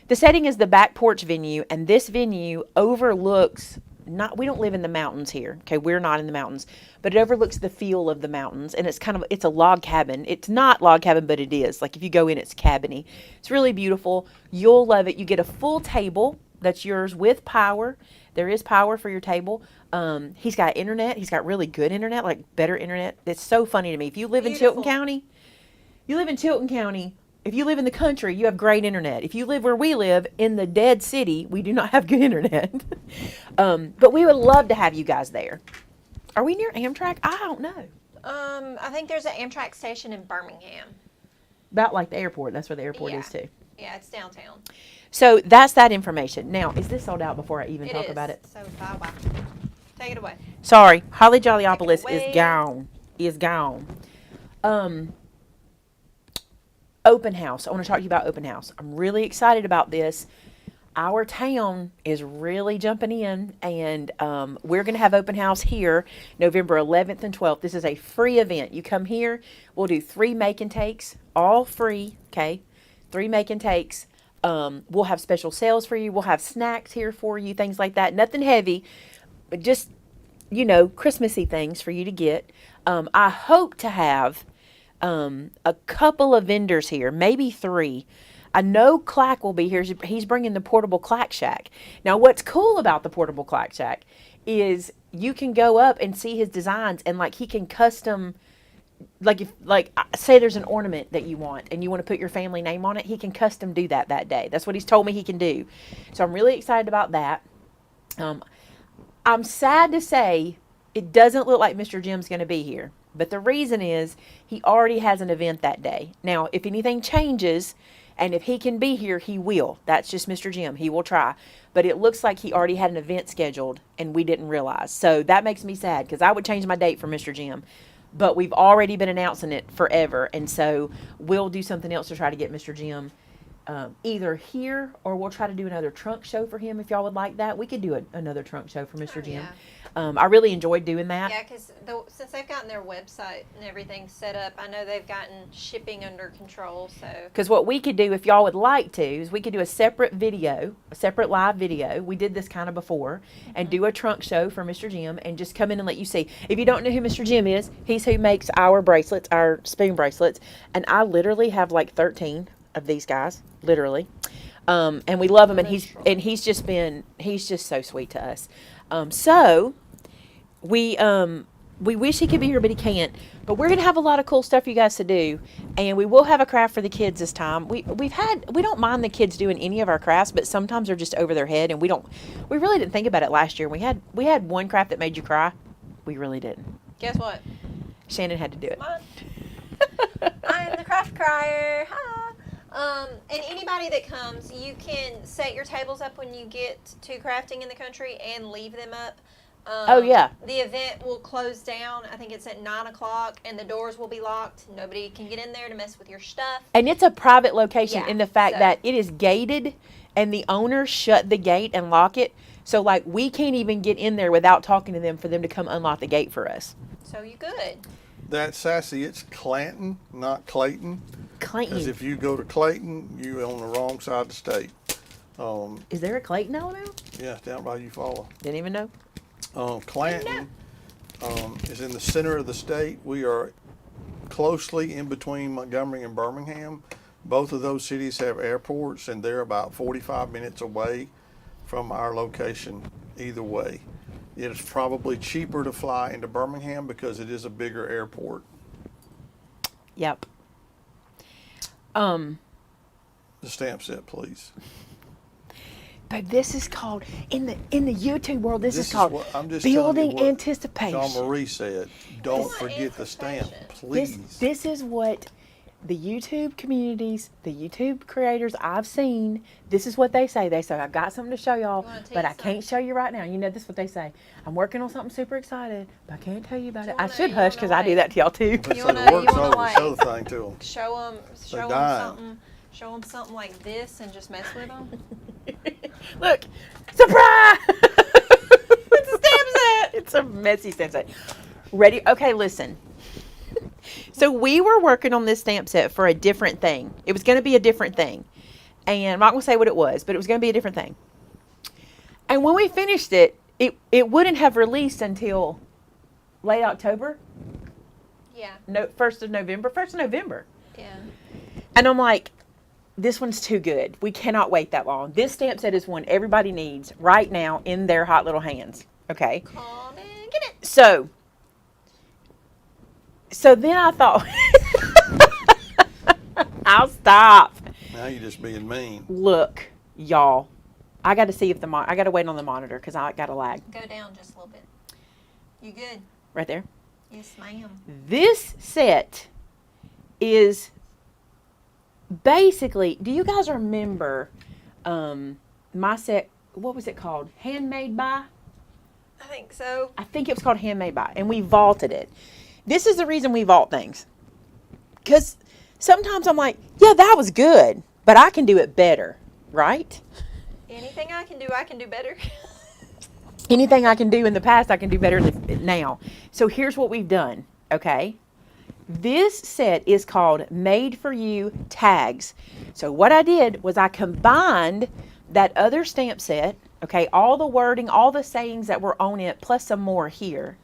The setting is the back porch venue, and this venue overlooks we don't live in the mountains here. Okay, we're not in the mountains, but it overlooks the feel of the mountains, and it's a log cabin. It's not log cabin, but it is. Like if you go in, it's cabiny. It's really beautiful. You'll love it. You get a full table that's yours with power. There is power for your table. He's got internet. He's got really good internet, like better internet. It's so funny to me. If you live in Tilton County, if you live in the country, you have great internet. If you live where we live, in the dead city, we do not have good internet. But we would love to have you guys there. Are we near Amtrak? I don't know. I think there's an Amtrak station in Birmingham. About like the airport. That's where the airport is too. Yeah, it's downtown. So that's that information. Now, is this sold out before I even talk about it? So bye-bye. Take it away. Sorry. Holly Jollyopolis Take it is gone. Is gone. Open house. I want to talk to you about open house. I'm really excited about this. Our town is really jumping in, and we're going to have open house here November 11th and 12th. This is a free event. You come here. We'll do 3 make and takes, all free, okay? 3 make and takes. We'll have special sales for you. We'll have snacks here for you, things like that. Nothing heavy, but just, Christmassy things for you to get. I hope to have a couple of vendors here, maybe 3. I know Clack will be here. He's bringing the portable Clack Shack. Now, what's cool about the portable Clack Shack is you can go up and see his designs, and he can custom. Say there's an ornament that you want and you want to put your family name on it, he can custom do that day. That's what he's told me he can do. So I'm really excited about that. I'm sad to say it doesn't look like Mr. Jim's going to be here. But the reason is he already has an event that day. Now, if anything changes and if he can be here, he will. That's just Mr. Jim. He will try. But it looks like he already had an event scheduled and we didn't realize. So that makes me sad because I would change my date for Mr. Jim. But we've already been announcing it forever, and so we'll do something else to try to get Mr. Jim either here, or we'll try to do another trunk show for him if y'all would like that. We could do another trunk show for Mr. Jim. Yeah. I really enjoyed doing that. Yeah, because since they've gotten their website and everything set up, I know they've gotten shipping under control. So because what we could do, if y'all would like to, is we could do a separate live video. We did this kind of before, and do a trunk show for Mr. Jim, and just come in and let you see. If you don't know who Mr. Jim is, he's who makes our bracelets, our spoon bracelets, and I literally have 13 of these guys, literally. And we love him, and he's just so sweet to us. So we wish he could be here, but he can't. But we're gonna have a lot of cool stuff for you guys to do, and we will have a craft for the kids this time. We don't mind the kids doing any of our crafts, but sometimes they're just over their head, and we really didn't think about it last year. We had one craft that made you cry. We really didn't. guess what? Shannon had to do it. I am the craft crier. Hi. And anybody that comes, you can set your tables up when you get to crafting in the country and leave them up. Oh, yeah. The event will close down. I think it's at 9 o'clock, and the doors will be locked. Nobody can get in there to mess with your stuff. And it's a private location Yeah, in the fact so- that it is gated, and the owner shut the gate and lock it. So like we can't even get in there without talking to them for them to come unlock the gate for us. So you good. That sassy, it's Clanton, not Clayton. Clayton. Because if you go to Clayton, you're on the wrong side of the state. Is there a Clayton, Alabama? Yeah, it's down by Eufaula. Didn't even know. Clanton is in the center of the state. We are closely in between Montgomery and Birmingham. Both of those cities have airports, and they're about 45 minutes away from our location either way. It is probably cheaper to fly into Birmingham because it is a bigger airport. Yep. The stamp set, please. But this is called in the YouTube world. This is is called what- I'm just telling you building what anticipation. Jean Marie said, don't This- forget the stamp, This- please. This is what the YouTube communities, the YouTube creators I've seen, this is what they say. They say, I've got something to show y'all, You wanna tell but you I can't show you right now. You know, this is what they say. I'm working on something super excited, but I can't tell you about it. I wanna- should you hush wanna because I do like- that to y'all too. But You so wanna- the work's you wanna over, like- show the thing to them. Show them dying. something. Show them something like this and just mess with them. Look, surprise! It's a stamp set. It's a messy stamp set. Ready? Okay, listen. So we were working on this stamp set for a different thing. It was going to be a different thing. And I'm not going to say what it was, but it was going to be a different thing. And when we finished it, it wouldn't have released until late October. Yeah. No, 1st of November. Yeah. And I'm like, this one's too good. We cannot wait that long. This stamp set is one everybody needs right now in their hot little hands. Okay. Come and get it. So then I thought, I'll stop. Now you're just being mean. Look, y'all, I got to see if I got to wait on the monitor because I got a lag. Go down just a little bit. You good? Right there. Yes, ma'am. This set is basically, do you guys remember my set, what was it called? Handmade by? I think so. I think it was called Handmade by, and we vaulted it. This is the reason we vault things. Because sometimes I'm like, yeah, that was good, but I can do it better, right? Anything I can do better. Anything I can do in the past, I can do better now. So here's what we've done, okay? This set is called Made For You Tags. So what I did was I combined that other stamp set, okay, all the wording, all the sayings that were on it, plus some more here,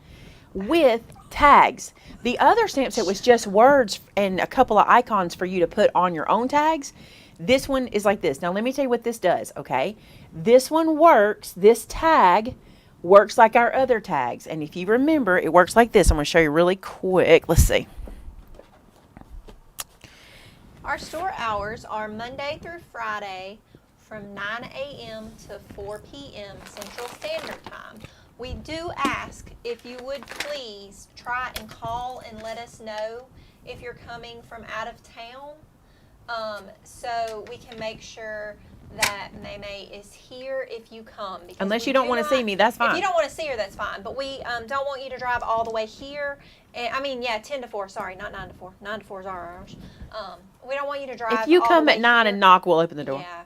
with tags. The other stamp set was just words and a couple of icons for you to put on your own tags. This one is like this. Now let me tell you what this does, okay? This one works, this tag works like our other tags. And if you remember, it works like this. I'm going to show you really quick. Let's see. Our store hours are Monday through Friday from 9 a.m. to 4 p.m. Central Standard Time. We do ask if you would please try and call and let us know if you're coming from out of town, so we can make sure that Maymay is here if you come. Because Unless we you don't do want to not- see me, that's fine. If you don't want to see her, that's fine. But we don't want you to drive all the way here. And, 10 to 4, sorry, not 9 to 4. 9 to 4 is our hours. We don't want you to drive If you all come the at way 9 here. and knock, we'll open the door. Yeah.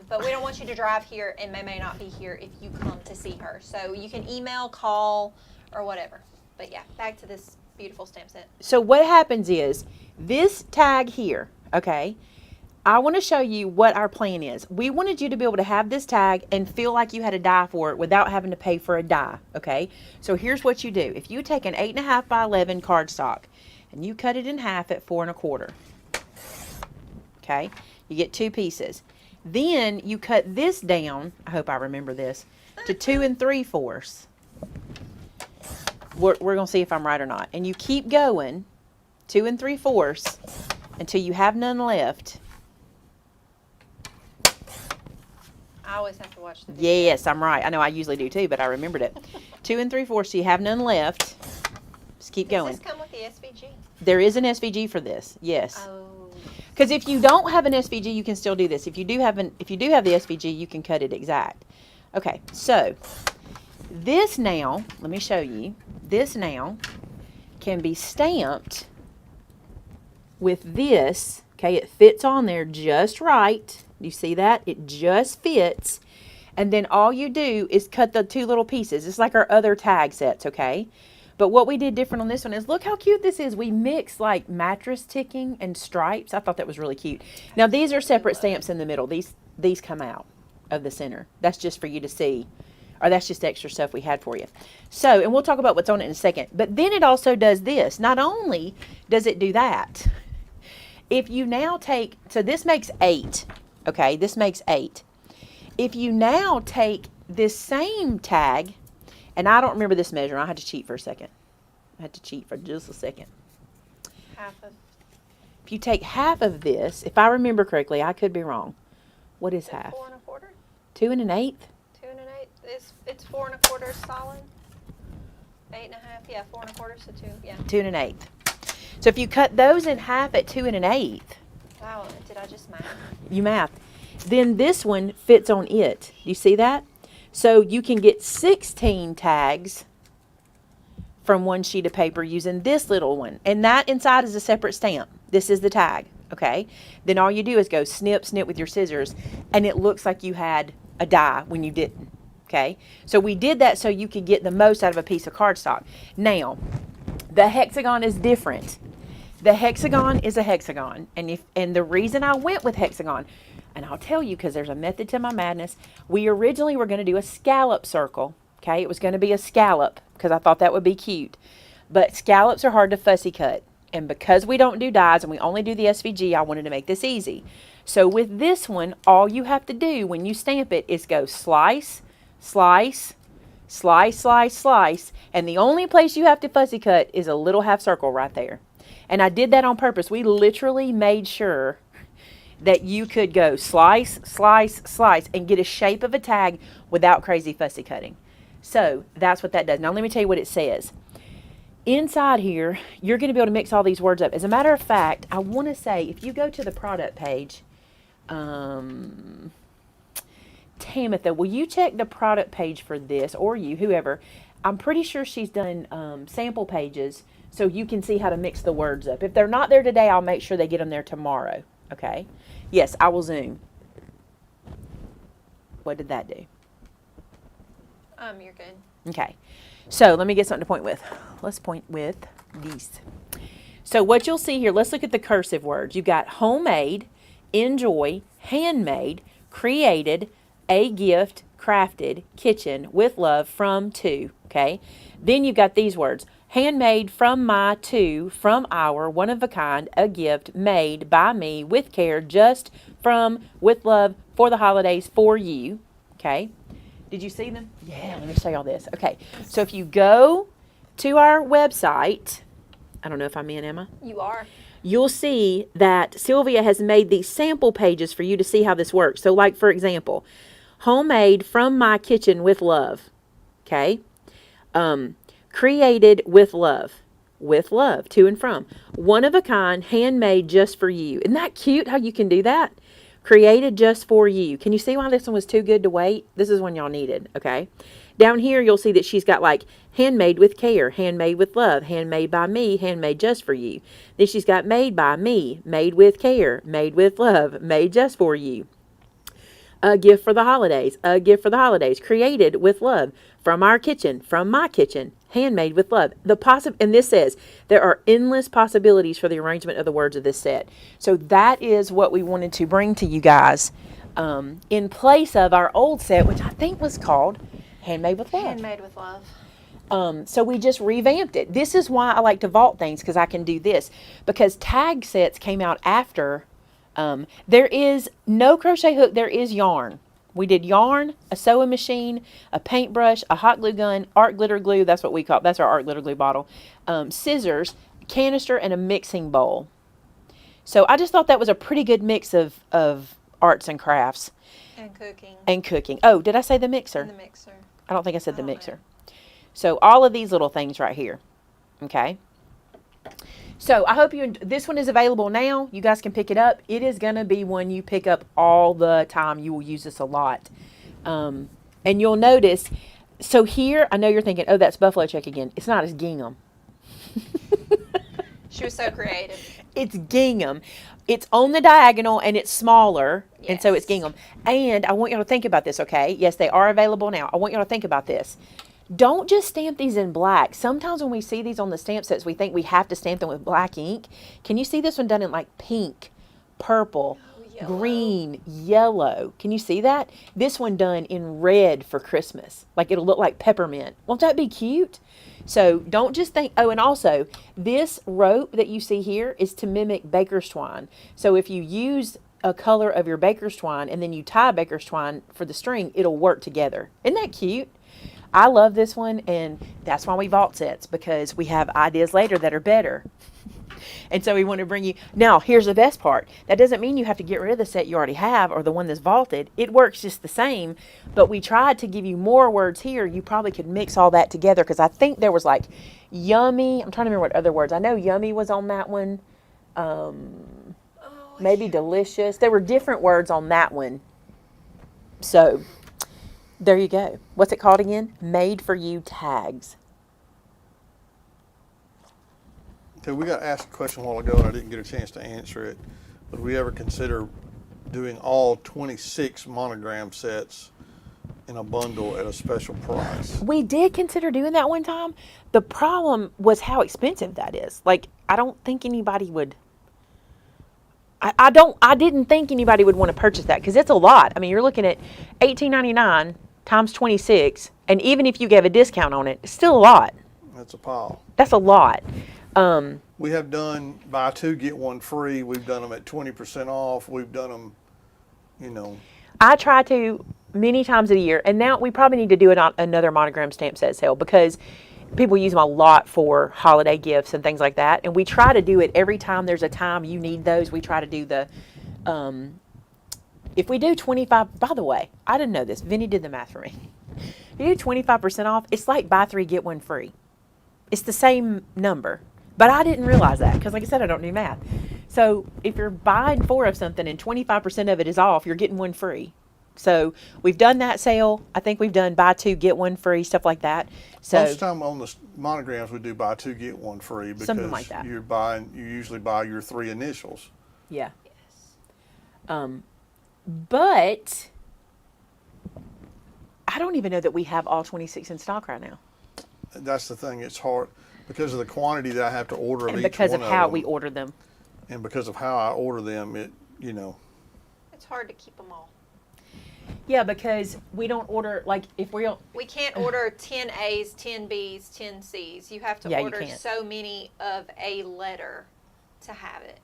But we don't want you to drive here and Maymay not be here if you come to see her. So you can email, call, or whatever. But yeah, back to this beautiful stamp set. So what happens is this tag here, okay, I want to show you what our plan is. We wanted you to be able to have this tag and feel like you had a die for it without having to pay for a die, okay? So here's what you do. If you take an 8.5 by 11 cardstock and you cut it in half at 4 1/4, okay, you get 2 pieces. Then you cut this down, I hope I remember this, to 2 3/4. We're going to see if I'm right or not. And you keep going 2 3/4 until you have none left. I always have to watch the video. Yes, I'm right. I know I usually do too, but I remembered it. 2 3/4, so you have none left. Just keep going. Does this come with the SVG? There is an SVG for this, yes. Oh. Because if you don't have an SVG, you can still do this. If you do have the SVG, you can cut it exact. Okay, so this now, let me show you. This now can be stamped with this. Okay, it fits on there just right. You see that? It just fits. And then all you do is cut the 2 little pieces. It's like our other tag sets, okay? But what we did different on this one is, look how cute this is. We mixed like mattress ticking and stripes. I thought that was really cute. Now these are separate stamps in the middle. These come out of the center. That's just for you to see. Or that's just extra stuff we had for you. So, and we'll talk about what's on it in a second. But then it also does this. Not only does it do that, if you now take, so this makes 8. Okay, this makes 8. If you now take this same tag, and I don't remember this measure. I had to cheat for a second. I had to cheat for just a second. Half of. If you take half of this, if I remember correctly, I could be wrong. What is half? 4 1/4. 2 1/8? 2 1/8. It's 4 1/4 solid. 8 1/2. Yeah, 4 1/4. So 2. Yeah. 2 1/8. So if you cut those in half at 2 1/8, Wow. Did I just math? you math. Then this one fits on it. You see that? So you can get 16 tags from one sheet of paper using this little one. And that inside is a separate stamp. This is the tag, okay? Then all you do is go snip, snip with your scissors, and it looks like you had a die when you didn't, okay? So we did that so you could get the most out of a piece of cardstock. Now, the hexagon is different. The hexagon is a hexagon. And the reason I went with hexagon, and I'll tell you because there's a method to my madness. We originally were going to do a scallop circle. Okay, it was going to be a scallop because I thought that would be cute. But scallops are hard to fussy cut. And because we don't do dies and we only do the SVG, I wanted to make this easy. So with this one, all you have to do when you stamp it is go slice, slice, slice, slice, slice. And the only place you have to fussy cut is a little half circle right there. And I did that on purpose. We literally made sure that you could go slice, slice, slice, and get a shape of a tag without crazy fussy cutting. So that's what that does. Now let me tell you what it says. Inside here, you're going to be able to mix all these words up. As a matter of fact, I want to say, if you go to the product page, Tamitha, will you check the product page for this, or you, whoever? I'm pretty sure she's done sample pages so you can see how to mix the words up. If they're not there today, I'll make sure they get them there tomorrow. Okay? Yes, I will zoom. What did that do? You're good. Okay. So let me get something to point with. Let's point with these. So what you'll see here, let's look at the cursive words. You've got homemade, enjoy, handmade, created, a gift, crafted, kitchen, with love, from, to. Okay? Then you've got these words. Handmade, from my, to, from our, one of a kind, a gift, made by me, with care, just, from, with love, for the holidays, for you. Okay? Did you see them? Yeah, let me show y'all this. Okay, so if you go to our website, I don't know if I'm in, Emma. You are. You'll see that Sylvia has made these sample pages for you to see how this works. So like, for example, homemade, from my kitchen, with love. Okay? Created, with love, to and from. One of a kind, handmade, just for you. Isn't that cute how you can do that? Created just for you. Can you see why this one was too good to wait? This is one y'all needed, okay? Down here, you'll see that she's got like handmade with care, handmade with love, handmade by me, handmade just for you. Then she's got made by me, made with care, made with love, made just for you. A gift for the holidays, a gift for the holidays, created with love, from our kitchen, from my kitchen, handmade with love. And this says there are endless possibilities for the arrangement of the words of this set. So that is what we wanted to bring to you guys in place of our old set, which I think was called Handmade with Love. Handmade with love. So we just revamped it. This is why I like to vault things, because I can do this. Because tag sets came out after. There is no crochet hook, there is yarn. We did yarn, a sewing machine, a paintbrush, a hot glue gun, art glitter glue, that's what we call it, that's our art glitter glue bottle, scissors, canister, and a mixing bowl. So I just thought that was a pretty good mix of arts and crafts. And cooking. And cooking. Oh, did I say the mixer? And the mixer. I don't think I said the mixer. So all of these little things right here. Okay. So I hope this one is available now. You guys can pick it up. It is going to be one you pick up all the time. You will use this a lot. And you'll notice, so here, I know you're thinking, oh, that's buffalo check again. It's not, it's gingham. She was so creative. It's gingham. It's on the diagonal and it's smaller, and so it's Yes. gingham. And I want you to think about this, okay? Yes, they are available now. I want you to think about this. Don't just stamp these in black. Sometimes when we see these on the stamp sets, we think we have to stamp them with black ink. Can you see this one done in like pink, purple, Yellow. green, yellow? Can you see that? This one done in red for Christmas. Like it'll look like peppermint. Won't that be cute? So don't just think, oh, and also this rope that you see here is to mimic baker's twine. So if you use a color of your baker's twine and then you tie baker's twine for the string, it'll work together. Isn't that cute? I love this one, and that's why we vault sets, because we have ideas later that are better. And so we want to bring you, now here's the best part. That doesn't mean you have to get rid of the set you already have or the one that's vaulted. It works just the same, but we tried to give you more words here. You probably could mix all that together, because I think there was like yummy. I'm trying to remember what other words. I know yummy was on that one. Maybe delicious. There were different words on that one. So there you go. What's it called again? Made for You tags. Okay, we got asked a question a while ago, and I didn't get a chance to answer it. Would we ever consider doing all 26 monogram sets in a bundle at a special price? We did consider doing that one time. The problem was how expensive that is. Like, I don't think anybody would. I didn't think anybody would want to purchase that, because it's a lot. I mean, you're looking at $18.99 times 26, and even if you gave a discount on it, it's still a lot. That's a pile. That's a lot. We have done buy two, get one free. We've done them at 20% off. We've done them, you know. I try to many times a year, and now we probably need to do another monogram stamp set sale, because people use them a lot for holiday gifts and things like that. And we try to do it every time there's a time you need those. We try to do the, if we do 25, by the way, I didn't know this. Vinnie did the math for me. If you do 25% off, it's like buy three, get one free. It's the same number. But I didn't realize that, because like I said, I don't do math. So if you're buying four of something and 25% of it is off, you're getting one free. So we've done that sale. I think we've done buy two, get one free, stuff like that. So Most of the time on the monograms, we do buy two, get one free, because Something like that. you usually buy your three initials. yeah. Yes. But I don't even know that we have all 26 in stock right now. That's the thing. It's hard because of the quantity that I have to order of And each because one of how them, we order them. and because of how I order them, It's hard to keep them all. Yeah, because we don't order, like, if we don't, We can't order 10 A's, 10 B's, 10 C's. You have to Yeah, you order can't. so many of a letter to have it,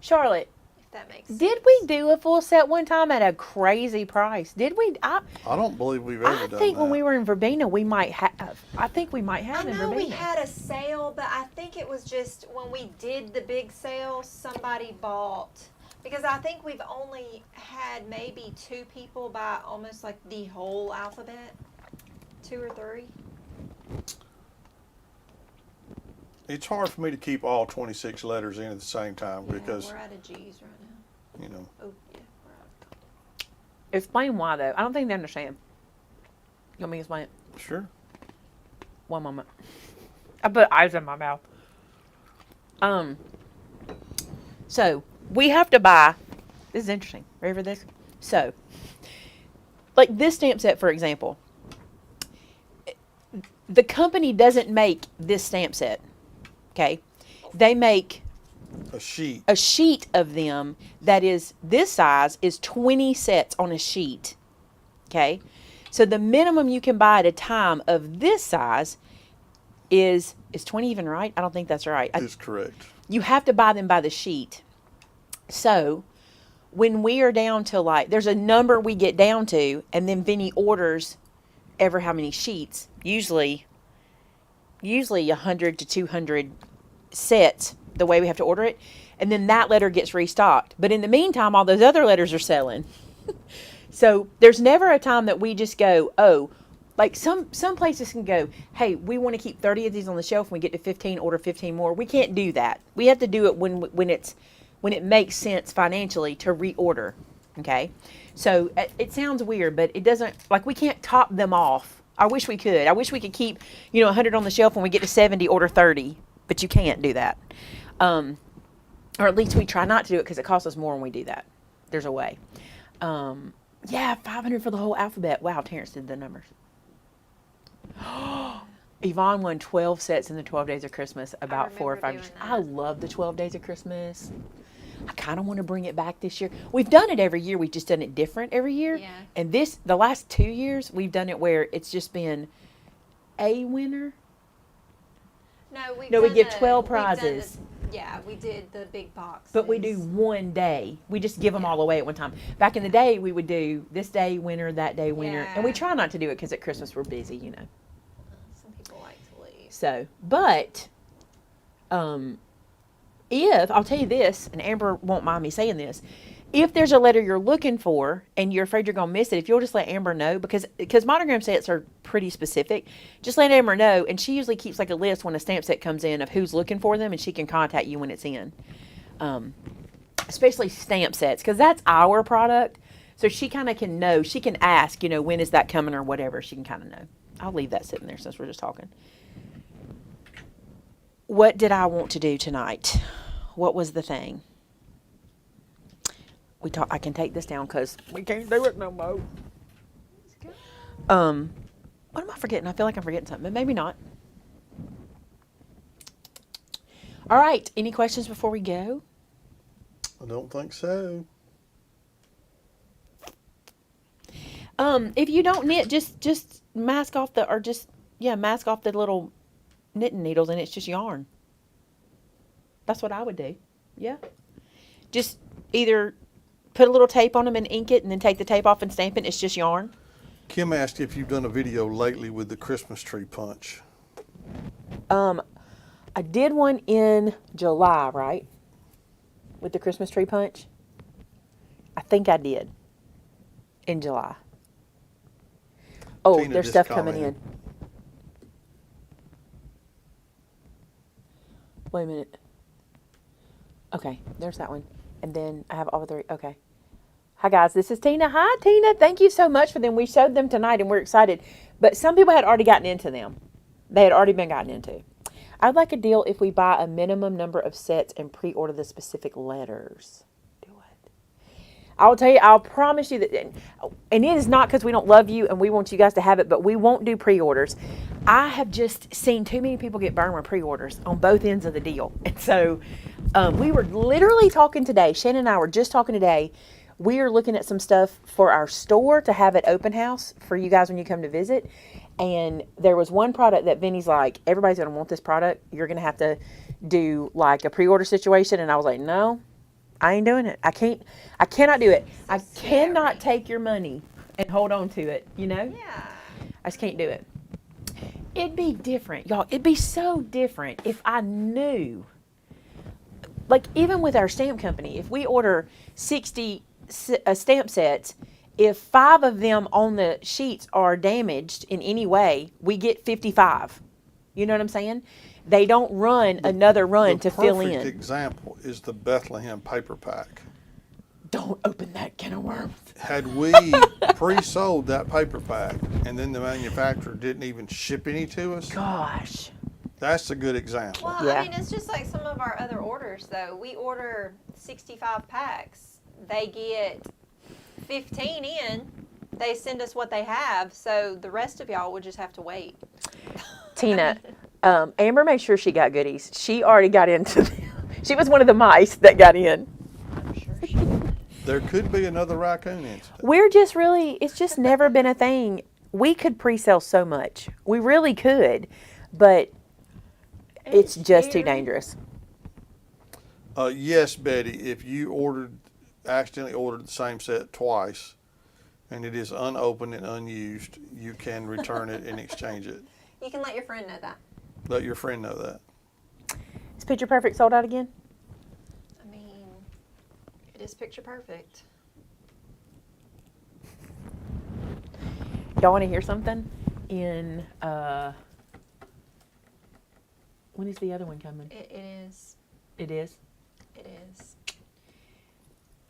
Charlotte, if that makes sense. did we do a full set one time at a crazy price? Did we? I don't believe we've ever I done think that. when we were in Verbena, we might have. I think we might have I in know we Verbena. had a sale, but I think it was just when we did the big sale, somebody bought, because I think we've only had maybe 2 people buy almost like the whole alphabet, 2 or 3. It's hard for me to keep all 26 letters in at the same time Yeah, because, we're out of G's right now. Oh yeah, we're out. Explain why, though. I don't think they understand. You want me to explain it? Sure. One moment. I put eyes in my mouth. So we have to buy. This is interesting. Ready for this? So, like this stamp set, for example, the company doesn't make this stamp set. Okay, they make A sheet. a sheet of them that is this size is 20 sets on a sheet. Okay, so the minimum you can buy at a time of this size is 20 even right? I don't think that's right. Is correct. You have to buy them by the sheet. So when we are down to like, there's a number we get down to, and then Vinnie orders ever how many sheets, usually 100 to 200 sets, the way we have to order it. And then that letter gets restocked. But in the meantime, all those other letters are selling. So there's never a time that we just go, oh, like some places can go, hey, we want to keep 30 of these on the shelf. When we get to 15, order 15 more. We can't do that. We have to do it when it makes sense financially to reorder. Okay, so it sounds weird, but it doesn't. Like we can't top them off. I wish we could. I wish we could keep 100 on the shelf. When we get to 70, order 30, but you can't do that. or at least we try not to do it because it costs us more when we do that. There's a way. Yeah, 500 for the whole alphabet. Wow, Terrence did the numbers. Yvonne won 12 sets in the 12 Days of Christmas about 4 or 5 years. I love the 12 Days of Christmas. I kind of want to bring it back this year. We've done it every year. We've just done it different every year. Yeah. And the last 2 years, we've done it where it's just been a winner. No, we give 12 prizes. Yeah, we did the big box. But we do one day. We just give them all away at one time. Back in the day, we would do this day winner, that day winner. And we Yeah. try not to do it because at Christmas we're busy, you know. Some people like to leave. So, but if, I'll tell you this, and Amber won't mind me saying this, if there's a letter you're looking for and you're afraid you're going to miss it, if you'll just let Amber know, because Monogram sets are pretty specific, just let Amber know, and she usually keeps like a list when a stamp set comes in of who's looking for them, and she can contact you when it's in. Especially stamp sets, because that's our product, so she kind of can know, she can ask, you know, when is that coming or whatever, she can kind of know. I'll leave that sitting there since we're just talking. What did I want to do tonight? What was the thing? I can take this down because we can't do it no more. What am I forgetting? I feel like I'm forgetting something, but maybe not. All right. Any questions before we go? I don't think so. If you don't knit, just mask off the little knitting needles, and it's just yarn. That's what I would do. Yeah. Just either put a little tape on them and ink it, and then take the tape off and stamp it. It's just yarn. Kim asked if you've done a video lately with the Christmas tree punch. I did one in July, right? With the Christmas tree punch. I think I did. In July. Oh, Tina there's just stuff coming commented. in. Wait a minute. Okay, there's that one. And then I have all three. Okay. Hi, guys. This is Tina. Hi, Tina. Thank you so much for them. We showed them tonight, and we're excited. But some people had already gotten into them. They had already been gotten into. I'd like a deal if we buy a minimum number of sets and pre-order the specific letters. Do it. I'll tell you, I'll promise you that, and it is not because we don't love you and we want you guys to have it, but we won't do pre-orders. I have just seen too many people get burned with pre-orders on both ends of the deal. And so we were literally talking today, Shannon and I were just talking today, we are looking at some stuff for our store to have at open house for you guys when you come to visit. And there was one product that Vinnie's like, everybody's going to want this product. You're going to have to do like a pre-order situation. And I was like, no, I ain't doing it. I cannot do it. I cannot take your money and hold on to it, you know? Yeah. I just can't do it. It'd be different, y'all. It'd be so different if I knew. Like, even with our stamp company, if we order 60 stamp sets, if 5 of them on the sheets are damaged in any way, we get 55. You know what I'm saying? They don't run another run to fill in. The perfect example is the Bethlehem paper pack. Don't open that can of worms. Had we pre-sold that paper pack and then the manufacturer didn't even ship any to us, Gosh. that's a good example. Well, Yeah. I mean, it's just like some of our other orders, though. We order 65 packs. They get 15 in. They send us what they have, so the rest of y'all would just have to wait. Tina, Amber made sure she got goodies. She already got into them. She was one of the mice that got in. I'm sure she did. There could be another raccoon incident. We're just really, it's just never been a thing. We could pre-sell so much. We really could, but it's just too dangerous. Yes, Betty, if you accidentally ordered the same set twice and it is unopened and unused, you can return it and exchange it. You can let your friend know that. Let your friend know that. Is Picture Perfect sold out again? I mean, it is picture perfect. Y'all want to hear something? In, when is the other one coming? It is. It is? It is.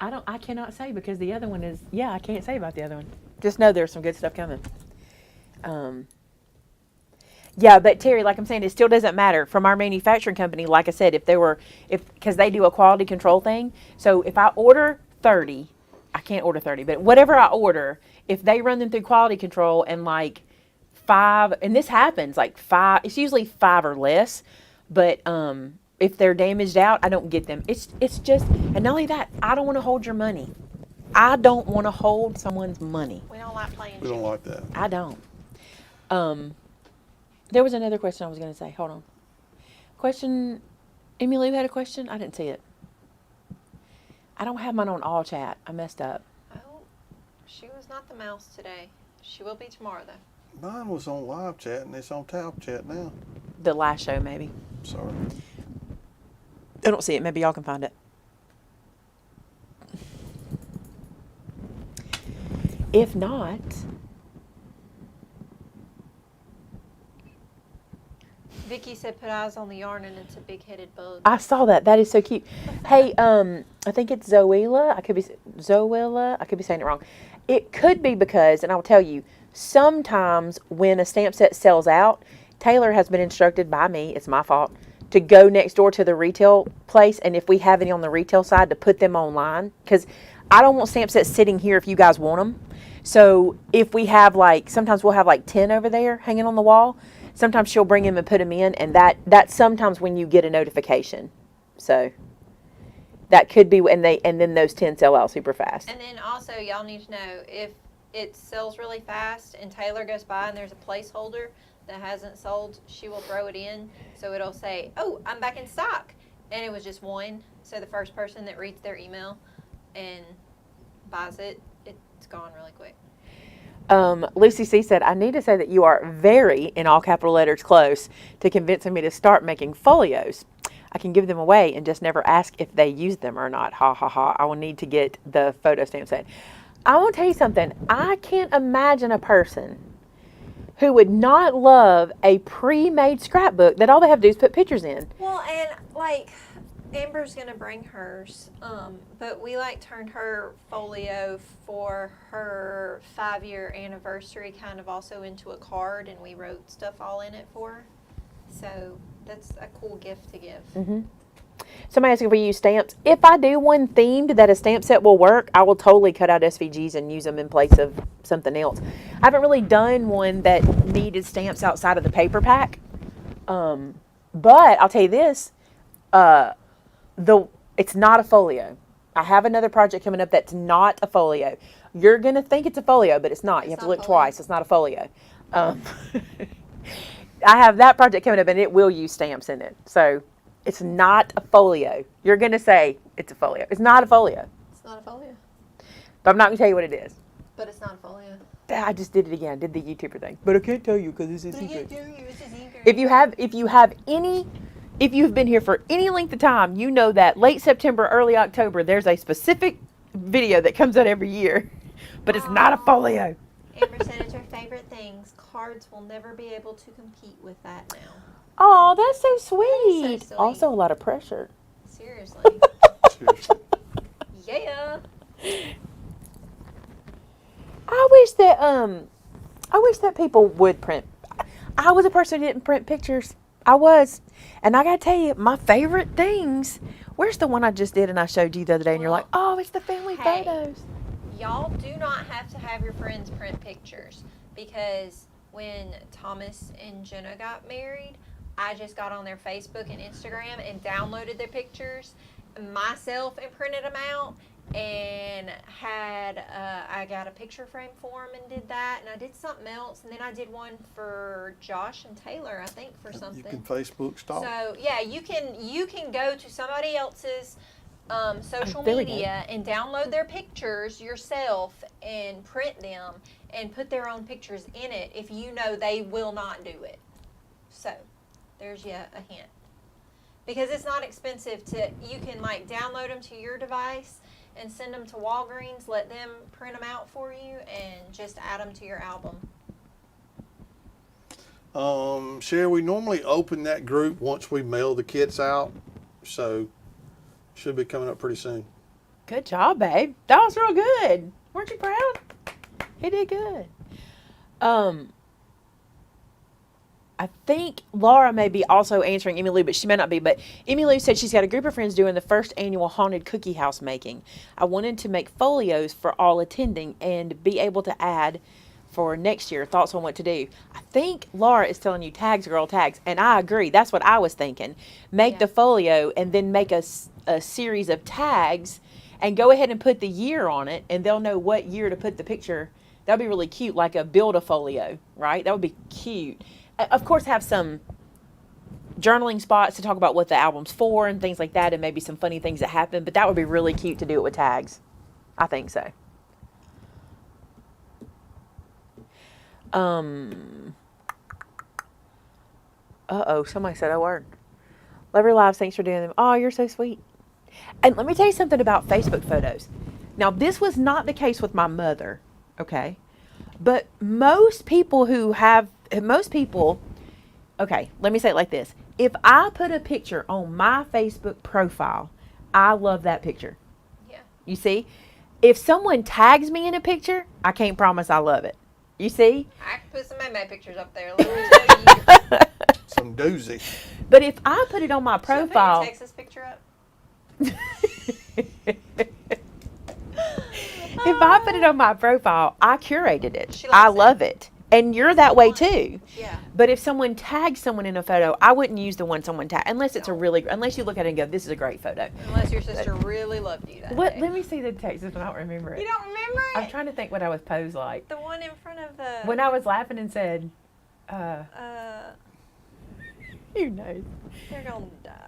I cannot say because the other one is, I can't say about the other one. Just know there's some good stuff coming. Yeah, but Terry, like I'm saying, it still doesn't matter. From our manufacturing company, like I said, because they do a quality control thing. So if I order 30, I can't order 30, but whatever I order, if they run them through quality control and like 5, and this happens like 5, it's usually 5 or less, but if they're damaged out, I don't get them. It's just, and not only that, I don't want to hold your money. I don't want to hold someone's money. We don't like playing We don't chicken. like that. I don't. There was another question I was going to say. Hold on. Question. Emily had a question. I didn't see it. I don't have mine on all chat. I messed up. Oh, she was not the mouse today. She will be tomorrow, though. Mine was on live chat and it's on tap chat now. The last show, maybe. Sorry. I don't see it. Maybe y'all can find it. If not, Vicky said put eyes on the yarn and it's a big-headed bug. I saw that. That is so cute. Hey, I think it's Zoela. I could be Zoela. I could be saying it wrong. It could be because, and I'll tell you, sometimes when a stamp set sells out, Taylor has been instructed by me, it's my fault, to go next door to the retail place, and if we have any on the retail side, to put them online. Because I don't want stamp sets sitting here if you guys want them. So if we have sometimes we'll have 10 over there hanging on the wall. Sometimes she'll bring them and put them in, and that's sometimes when you get a notification. So that could be, and then those 10 sell out super fast. And then also, y'all need to know, if it sells really fast and Taylor goes by and there's a placeholder that hasn't sold, she will throw it in. So it'll say, oh, I'm back in stock. And it was just one. So the first person that reads their email and buys it, it's gone really quick. Lucy C said, I need to say that you are very, in all capital letters, close to convincing me to start making folios. I can give them away and just never ask if they use them or not. Ha ha ha. I will need to get the photo stamp set. I want to tell you something. I can't imagine a person who would not love a pre-made scrapbook that all they have to do is put pictures in. Well, and Amber's gonna bring hers, but we turned her folio for her 5-year anniversary kind of also into a card, and we wrote stuff all in it for her. So that's a cool gift to give. Mm-hmm. Somebody asking if we use stamps. If I do one themed that a stamp set will work, I will totally cut out SVGs and use them in place of something else. I haven't really done one that needed stamps outside of the paper pack. But I'll tell you this. It's not a folio. I have another project coming up that's not a folio. You're going to think it's a folio, but it's not. You have to look twice. It's not a folio. I have that project coming up, and it will use stamps in it. So it's not a folio. You're going to say it's a folio. It's not a folio. It's not a folio. But I'm not going to tell you what it is. But it's not a folio. I just did it again. Did the YouTuber thing. But I can't tell you because it's a secret. It's a secret. If you've been here for any length of time, you know that late September, early October, there's a specific video that comes out every year. But it's not a folio. Amber said it's her favorite things. Cards will never be able to compete with that now. Oh, that's so That sweet. is so sweet. Also a lot of pressure. Seriously. Seriously. Yeah. I wish that people would print. I was a person who didn't print pictures. I was. And I got to tell you, my favorite things. Where's the one I just did and I showed you the other day and you're like, oh, it's the family Hey. photos. Y'all do not have to have your friends print pictures, because when Thomas and Jenna got married, I just got on their Facebook and Instagram and downloaded their pictures myself and printed them out, and had I got a picture frame for them and did that, and I did something else, and then I did one for Josh and Taylor, I think, for something. You can Facebook stalk. So yeah, you can go to somebody else's social very media and download their pictures yourself and print them and put their own pictures in it if you know they will not do it. So there's a hint. Because it's not expensive you can download them to your device and send them to Walgreens, let them print them out for you, and just add them to your album. Sherry, we normally open that group once we mail the kits out, so should be coming up pretty soon. Good job, babe. That was real good. Weren't you proud? He did good. I I think Laura may be also answering Emmy Lou, but she may not be. But Emmy Lou said she's got a group of friends doing the first annual haunted cookie house making. I wanted to make folios for all attending and be able to add for next year. Thoughts on what to do? I think Laura is telling you tags, girl, tags. And I agree. That's what I was thinking. Make the folio and then make a series of tags and go ahead and put the year on it, and they'll know what year to put the picture. That would be really cute, like a build-a-folio, right? That would be cute. Of course, have some journaling spots to talk about what the album's for and things like that, and maybe some funny things that happen, but that would be really cute to do it with tags. I think so. Uh-oh, somebody said a word. Love your lives, thanks for doing them. Oh, you're so sweet. And let me tell you something about Facebook photos. Now, this was not the case with my mother, okay? But most people, okay, let me say it like this. If I put a picture on my Facebook profile, I love that picture. Yeah. You see? If someone tags me in a picture, I can't promise I love it. You see? I can put some Maymay pictures up there. Let me tell you. Some doozy. But if I put it on my Should I put profile... your Texas picture up? If I put it on my profile, I curated it. She I likes love it. And you're that way too. Yeah. But if someone tags someone in a photo, I wouldn't use the one someone tagged unless it's unless you look at it and go, this is a great photo. Unless your sister really loved you that What? day. Let me see the text if I don't remember it. You don't remember it? I'm trying to think what I was posed like. The one in front of the... When I was laughing and said, who knows? They're gonna die.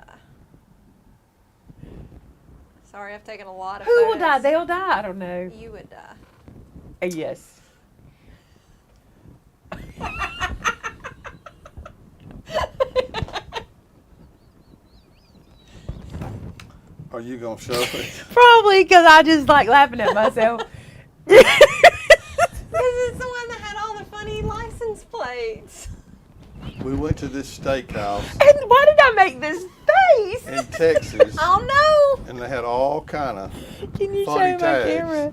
Sorry, I've taken a lot of Who will photos. die? They'll die. I don't know. You would die. Yes. Are you going to show it? Probably because I just like laughing at myself. This is the one that had all the funny license plates. We went to this steakhouse And why did I make this face? in Texas, Oh no! and they had all kind of Can you show funny my tags. camera?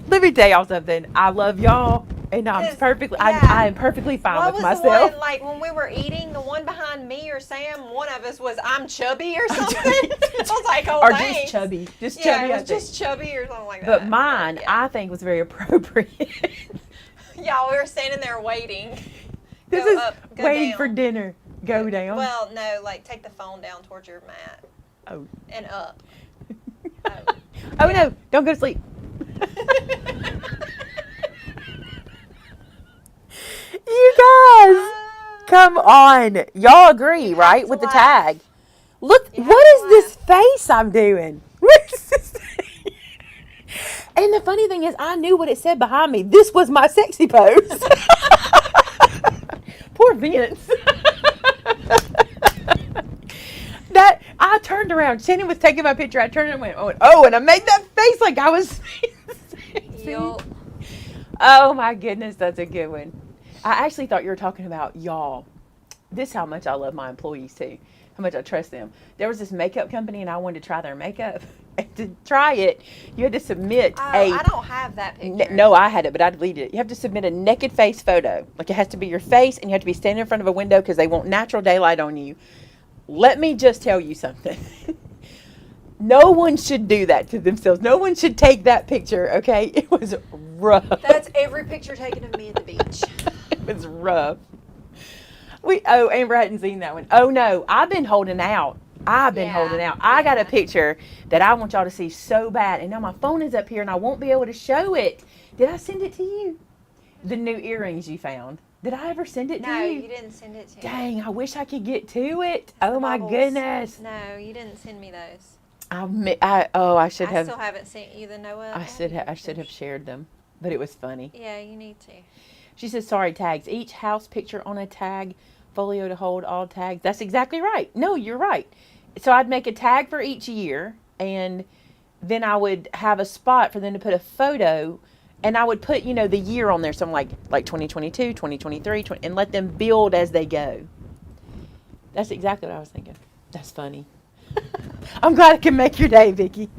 Let me tell y'all something. I love y'all, and I'm Yes, perfectly. yeah. I am perfectly fine What with was myself. the one, like, when we were eating, the one behind me or Sam, one of us was, I'm chubby or something? I was like, oh, Or thanks. just chubby, just Yeah, chubby. it I was think. just chubby or something like that. But mine, Yeah. I think, was very appropriate. Yeah, we were standing there waiting. This Go is up, go waiting down. for dinner. Go down. Well, no, like, take the phone down towards your mat Oh. and up. Oh no! Don't go to sleep. You guys, come on. Y'all agree, right, to with the laugh. tag? Look, You what have is to this face I'm doing? What is this? And the funny thing is, I knew what it said behind me. This was my sexy pose. Poor Vince. That I turned around. Shannon was taking my picture. I turned and went, oh, and I made that face like I was. You'll, Oh my goodness, that's a good one. I actually thought you were talking about y'all. This is how much I love my employees too. How much I trust them. There was this makeup company and I wanted to try their makeup. And to try it, you had to submit I don't have that picture. no, I had it, but I deleted it. You have to submit a naked face photo. Like it has to be your face and you have to be standing in front of a window because they want natural daylight on you. Let me just tell you something. No one should do that to themselves. No one should take that picture, okay? It was rough. That's every picture taken of me at the beach. It was rough. Amber hadn't seen that one. Oh no, I've been holding out. I got a picture that I want y'all to see so bad. And now my phone is up here and I won't be able to show it. Did I send it to you? The new earrings you found. Did I ever send it to No, you? you didn't send it to me. Dang, I wish I could get to it. Oh my Bubbles. goodness. No, you didn't send me those. I should I have. still haven't sent you the Noah. I should have shared them, but it was funny. Yeah, you need to. She says, sorry, tags. Each house picture on a tag, folio to hold all tags. That's exactly right. No, you're right. So I'd make a tag for each year, and then I would have a spot for them to put a photo, and I would put, the year on there, something like 2022, 2023, and let them build as they go. That's exactly what I was thinking. That's funny. I'm glad I can make your day, Vicki.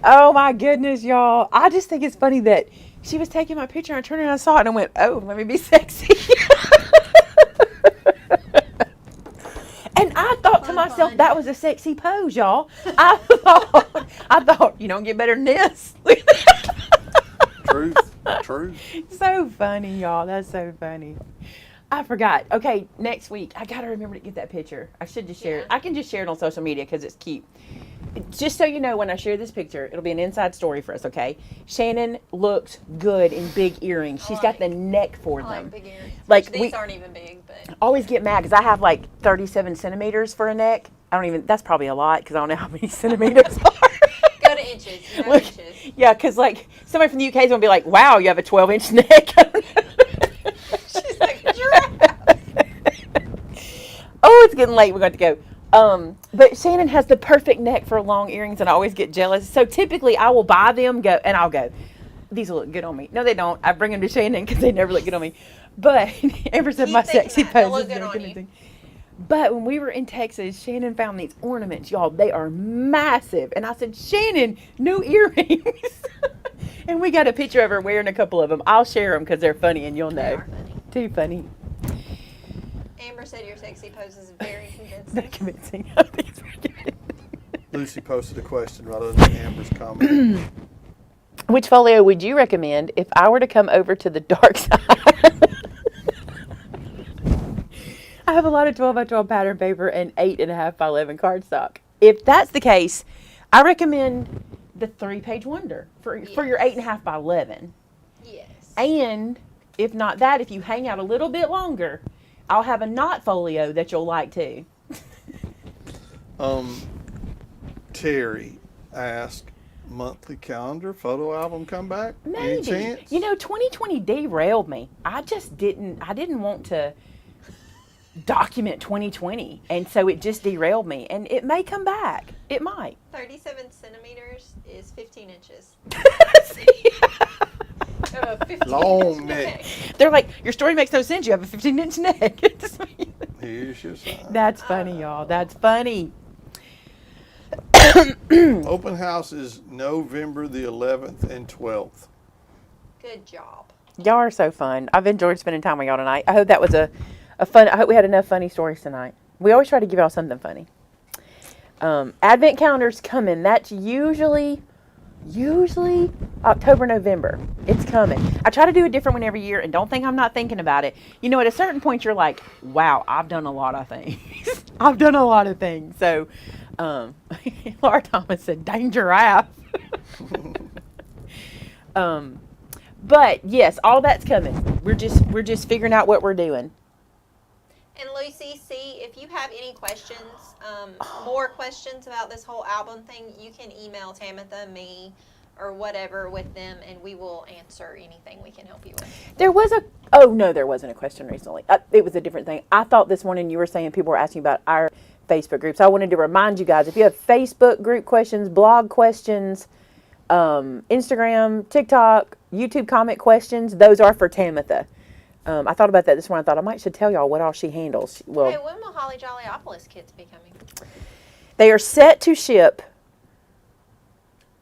Oh my goodness, y'all. I just think it's funny that she was taking my picture, and I turned around and saw it, and I went, oh, let me be sexy. And I thought to myself, that was a sexy pose, y'all. I thought, you don't get better than this. Truth. So funny, y'all. That's so funny. I forgot. Okay, next week, I got to remember to get that picture. I should just share it. I can just share it on social media because it's cute. Just so you know, when I share this picture, it'll be an inside story for us, okay? Shannon looks good in big earrings. She's got the neck for them. I like big earrings. Like These aren't even big, but. I always get mad because I have like 37 centimeters for a neck. That's probably a lot because I don't know how many centimeters are. Go to inches. You know inches. Yeah, because like somebody from the UK is going to be like, wow, you have a 12-inch neck. She's like, giraffe. Oh, it's getting late. We're going to go. But Shannon has the perfect neck for long earrings, and I always get jealous. So typically, I will buy them, and I'll go, these will look good on me. No, they don't. I bring them to Shannon because they never look good on me. But Amber said my sexy pose is never good. But when we were in Texas, Shannon found these ornaments, y'all. They are massive, and I said, Shannon, new earrings. And we got a picture of her wearing a couple of them. I'll share them because they're funny, and you'll know. They are funny. Too funny. Amber said your sexy pose is very convincing. Very convincing. I think it's very convincing. Lucy posted a question rather than Amber's comment. Which folio would you recommend if I were to come over to the dark side? I have a lot of 12 by 12 pattern paper and 8.5 by 11 cardstock. If that's the case, I recommend the 3-page wonder for your 8.5 by 11. Yes. And if not that, if you hang out a little bit longer, I'll have a knot folio that you'll like too. Terry asked, monthly calendar, photo album come back? Maybe. Any chance? 2020 derailed me. I didn't want to document 2020, and so it just derailed me, and it may come back. It might. 37 centimeters is 15 inches. Long neck. They're like, your story makes no sense. You have a 15-inch neck. Here's your sign. That's funny, y'all. That's funny. Open house is November the 11th and 12th. Good job. Y'all are so fun. I've enjoyed spending time with y'all tonight. I hope that was a fun. I hope we had enough funny stories tonight. We always try to give y'all something funny. Advent calendar's coming. That's usually October, November. It's coming. I try to do a different one every year, and don't think I'm not thinking about it. At a certain point, you're like, wow, I've done a lot of things. I've done a lot of things. So, Laura Thomas said, dang giraffe. But yes, all that's coming. We're just figuring out what we're doing. And Lucy, if you have any questions, more questions about this whole album thing, you can email Tamitha, me, or whatever with them, and we will answer anything we can help you with. There wasn't a question recently. It was a different thing. I thought this morning you were saying people were asking about our Facebook groups. I wanted to remind you guys, if you have Facebook group questions, blog questions, Instagram, TikTok, YouTube comment questions, those are for Tamitha. I thought about that this morning. I thought I should tell y'all what all she handles. Well, hey, when will Holly Jollyopolis kids be coming? They are set to ship.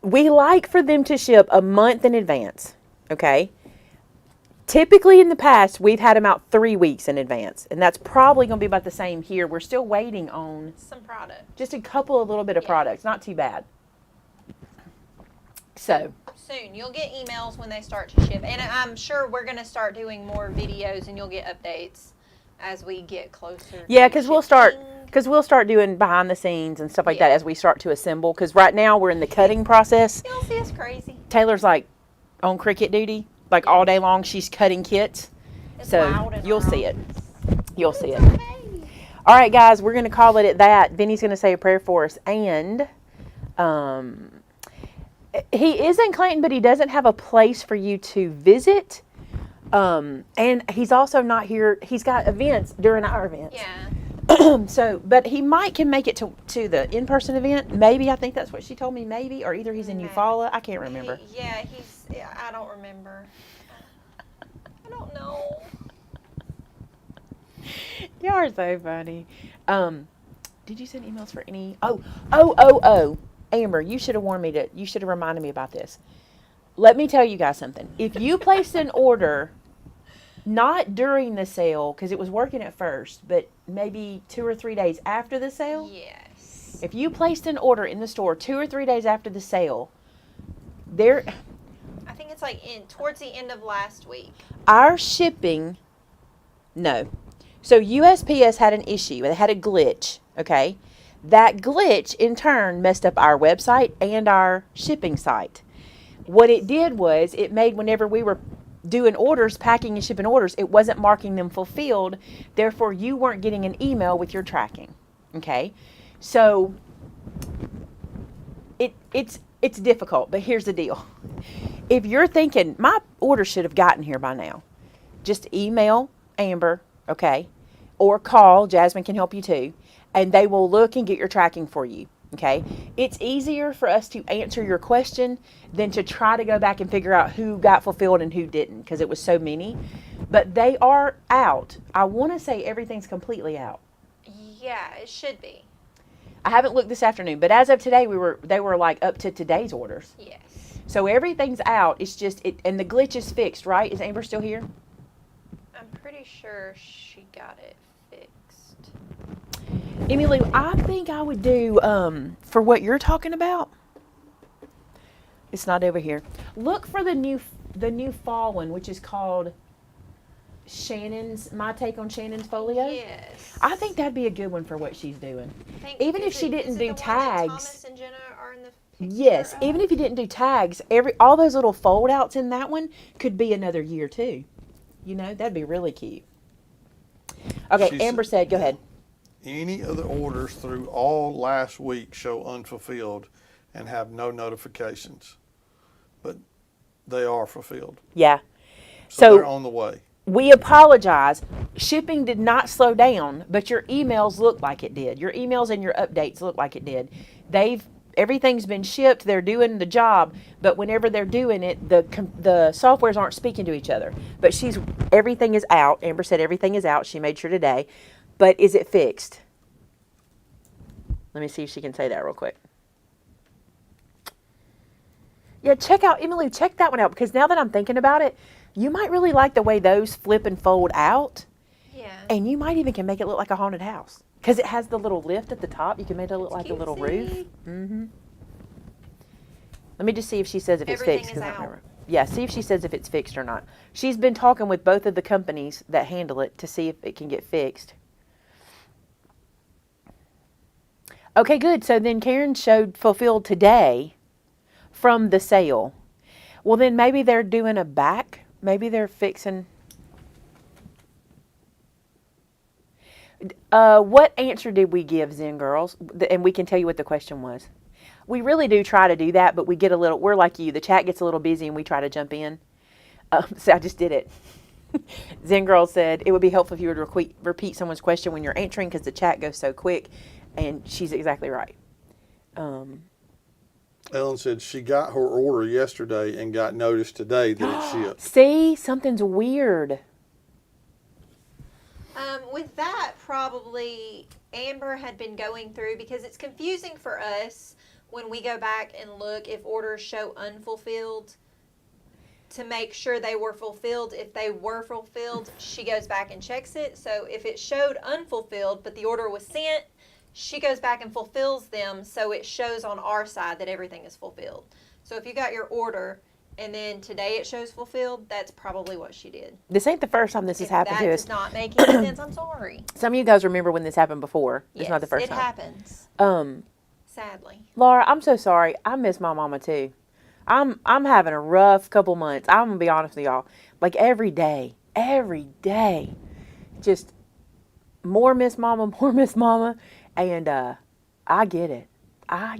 We like for them to ship a month in advance, okay? Typically in the past, we've had them out 3 weeks in advance, and that's probably going to be about the same here. We're still waiting on some product. Just a little bit of products. Not too bad. So soon you'll get emails when they start to ship, and I'm sure we're going to start doing more videos, and you'll get updates as we get closer. Yeah, because we'll start doing behind the scenes and stuff like that as we start to assemble. Because right now we're in the cutting process. You'll see us crazy. Taylor's like on cricket duty, like all day long. She's cutting kits, so you'll see it. You'll see it. Okay. All right, guys, we're going to call it at that. Vinny's going to say a prayer for us, and he is in Clanton, but he doesn't have a place for you to visit. And he's also not here. He's got events during our events. Yeah. But he can make it to the in-person event. Maybe, I think that's what she told me, maybe. Or either he's in Eufaula. I can't remember. I don't remember. I don't know. You are so funny. Did you send emails for any? Oh. Amber, you should have reminded me about this. let me tell you guys something. If you placed an order, not during the sale, because it was working at first, but maybe 2 or 3 days after the sale. Yes. If you placed an order in the store 2 or 3 days after the sale, there, I think it's like towards the end of last week. our shipping, no. So USPS had an issue. They had a glitch, okay? That glitch, in turn, messed up our website and our shipping site. What it did was it made whenever we were doing orders, packing and shipping orders, it wasn't marking them fulfilled. Therefore, you weren't getting an email with your tracking, okay? So it's difficult, but here's the deal. If you're thinking, my order should have gotten here by now, just email Amber, okay? Or call, Jasmine can help you too, and they will look and get your tracking for you, okay? It's easier for us to answer your question than to try to go back and figure out who got fulfilled and who didn't, because it was so many. But they are out. I want to say everything's completely out. Yeah, it should be. I haven't looked this afternoon, but as of today, they were like up to today's orders. Yes. So everything's out. It's just and the glitch is fixed, right? Is Amber still here? I'm pretty sure she got it fixed. Emily, I think I would do for what you're talking about. It's not over here. Look for the new fall one, which is called My Take on Shannon's Folio. Yes. I think that'd be a good one for what she's doing. Even if she didn't do is it the one that tags. Thomas and Jenna are in the picture Yes, of? even if you didn't do tags, all those little fold outs in that one could be another year too. You know, that'd be really cute. Okay, She Amber said, go ahead. Any of the orders through all last week show unfulfilled and have no notifications, but they are fulfilled. Yeah. So they're on the way. We apologize. Shipping did not slow down, but your emails look like it did. Your emails and your updates look like it did. Everything's been shipped. They're doing the job, but whenever they're doing it, the softwares aren't speaking to each other. But everything is out. Amber said everything is out. She made sure today. But is it fixed? Let me see if she can say that real quick. Yeah, check that one out, because now that I'm thinking about it, you might really like the way those flip and fold out. Yeah. And you might even can make it look like a haunted house, because it has the little lift at the top. You can make it look like a little roof. Mm-hmm. Let me just see if she says if it's Everything fixed. is 'Cause I out. don't remember. Yeah, see if she says if it's fixed or not. She's been talking with both of the companies that handle it to see if it can get fixed. Okay, good. So then Karen showed fulfilled today from the sale. Well, then maybe they're doing a back. Maybe they're fixing. What answer did we give, Zen girls? And we can tell you what the question was. We really do try to do that, but we're like you. The chat gets a little busy and we try to jump in. So I just did it. Zen girl said it would be helpful if you would repeat someone's question when you're answering, because the chat goes so quick. And she's exactly right. Ellen said she got her order yesterday and got notice today that it shipped. See, something's weird. With that, probably Amber had been going through, because it's confusing for us when we go back and look if orders show unfulfilled, to make sure they were fulfilled. If they were fulfilled, she goes back and checks it. So if it showed unfulfilled but the order was sent, she goes back and fulfills them, so it shows on our side that everything is fulfilled. So if you got your order and then today it shows fulfilled, that's probably what she did. This ain't the first time this has happened to That us. does not make any sense. I'm sorry. Some of you guys remember when this happened before. It's not the first it time. happens. Sadly. Laura, I'm so sorry. I miss my mama too. I'm having a rough couple months. I'm gonna be honest with y'all. Like every day, just more miss mama, and I get it. I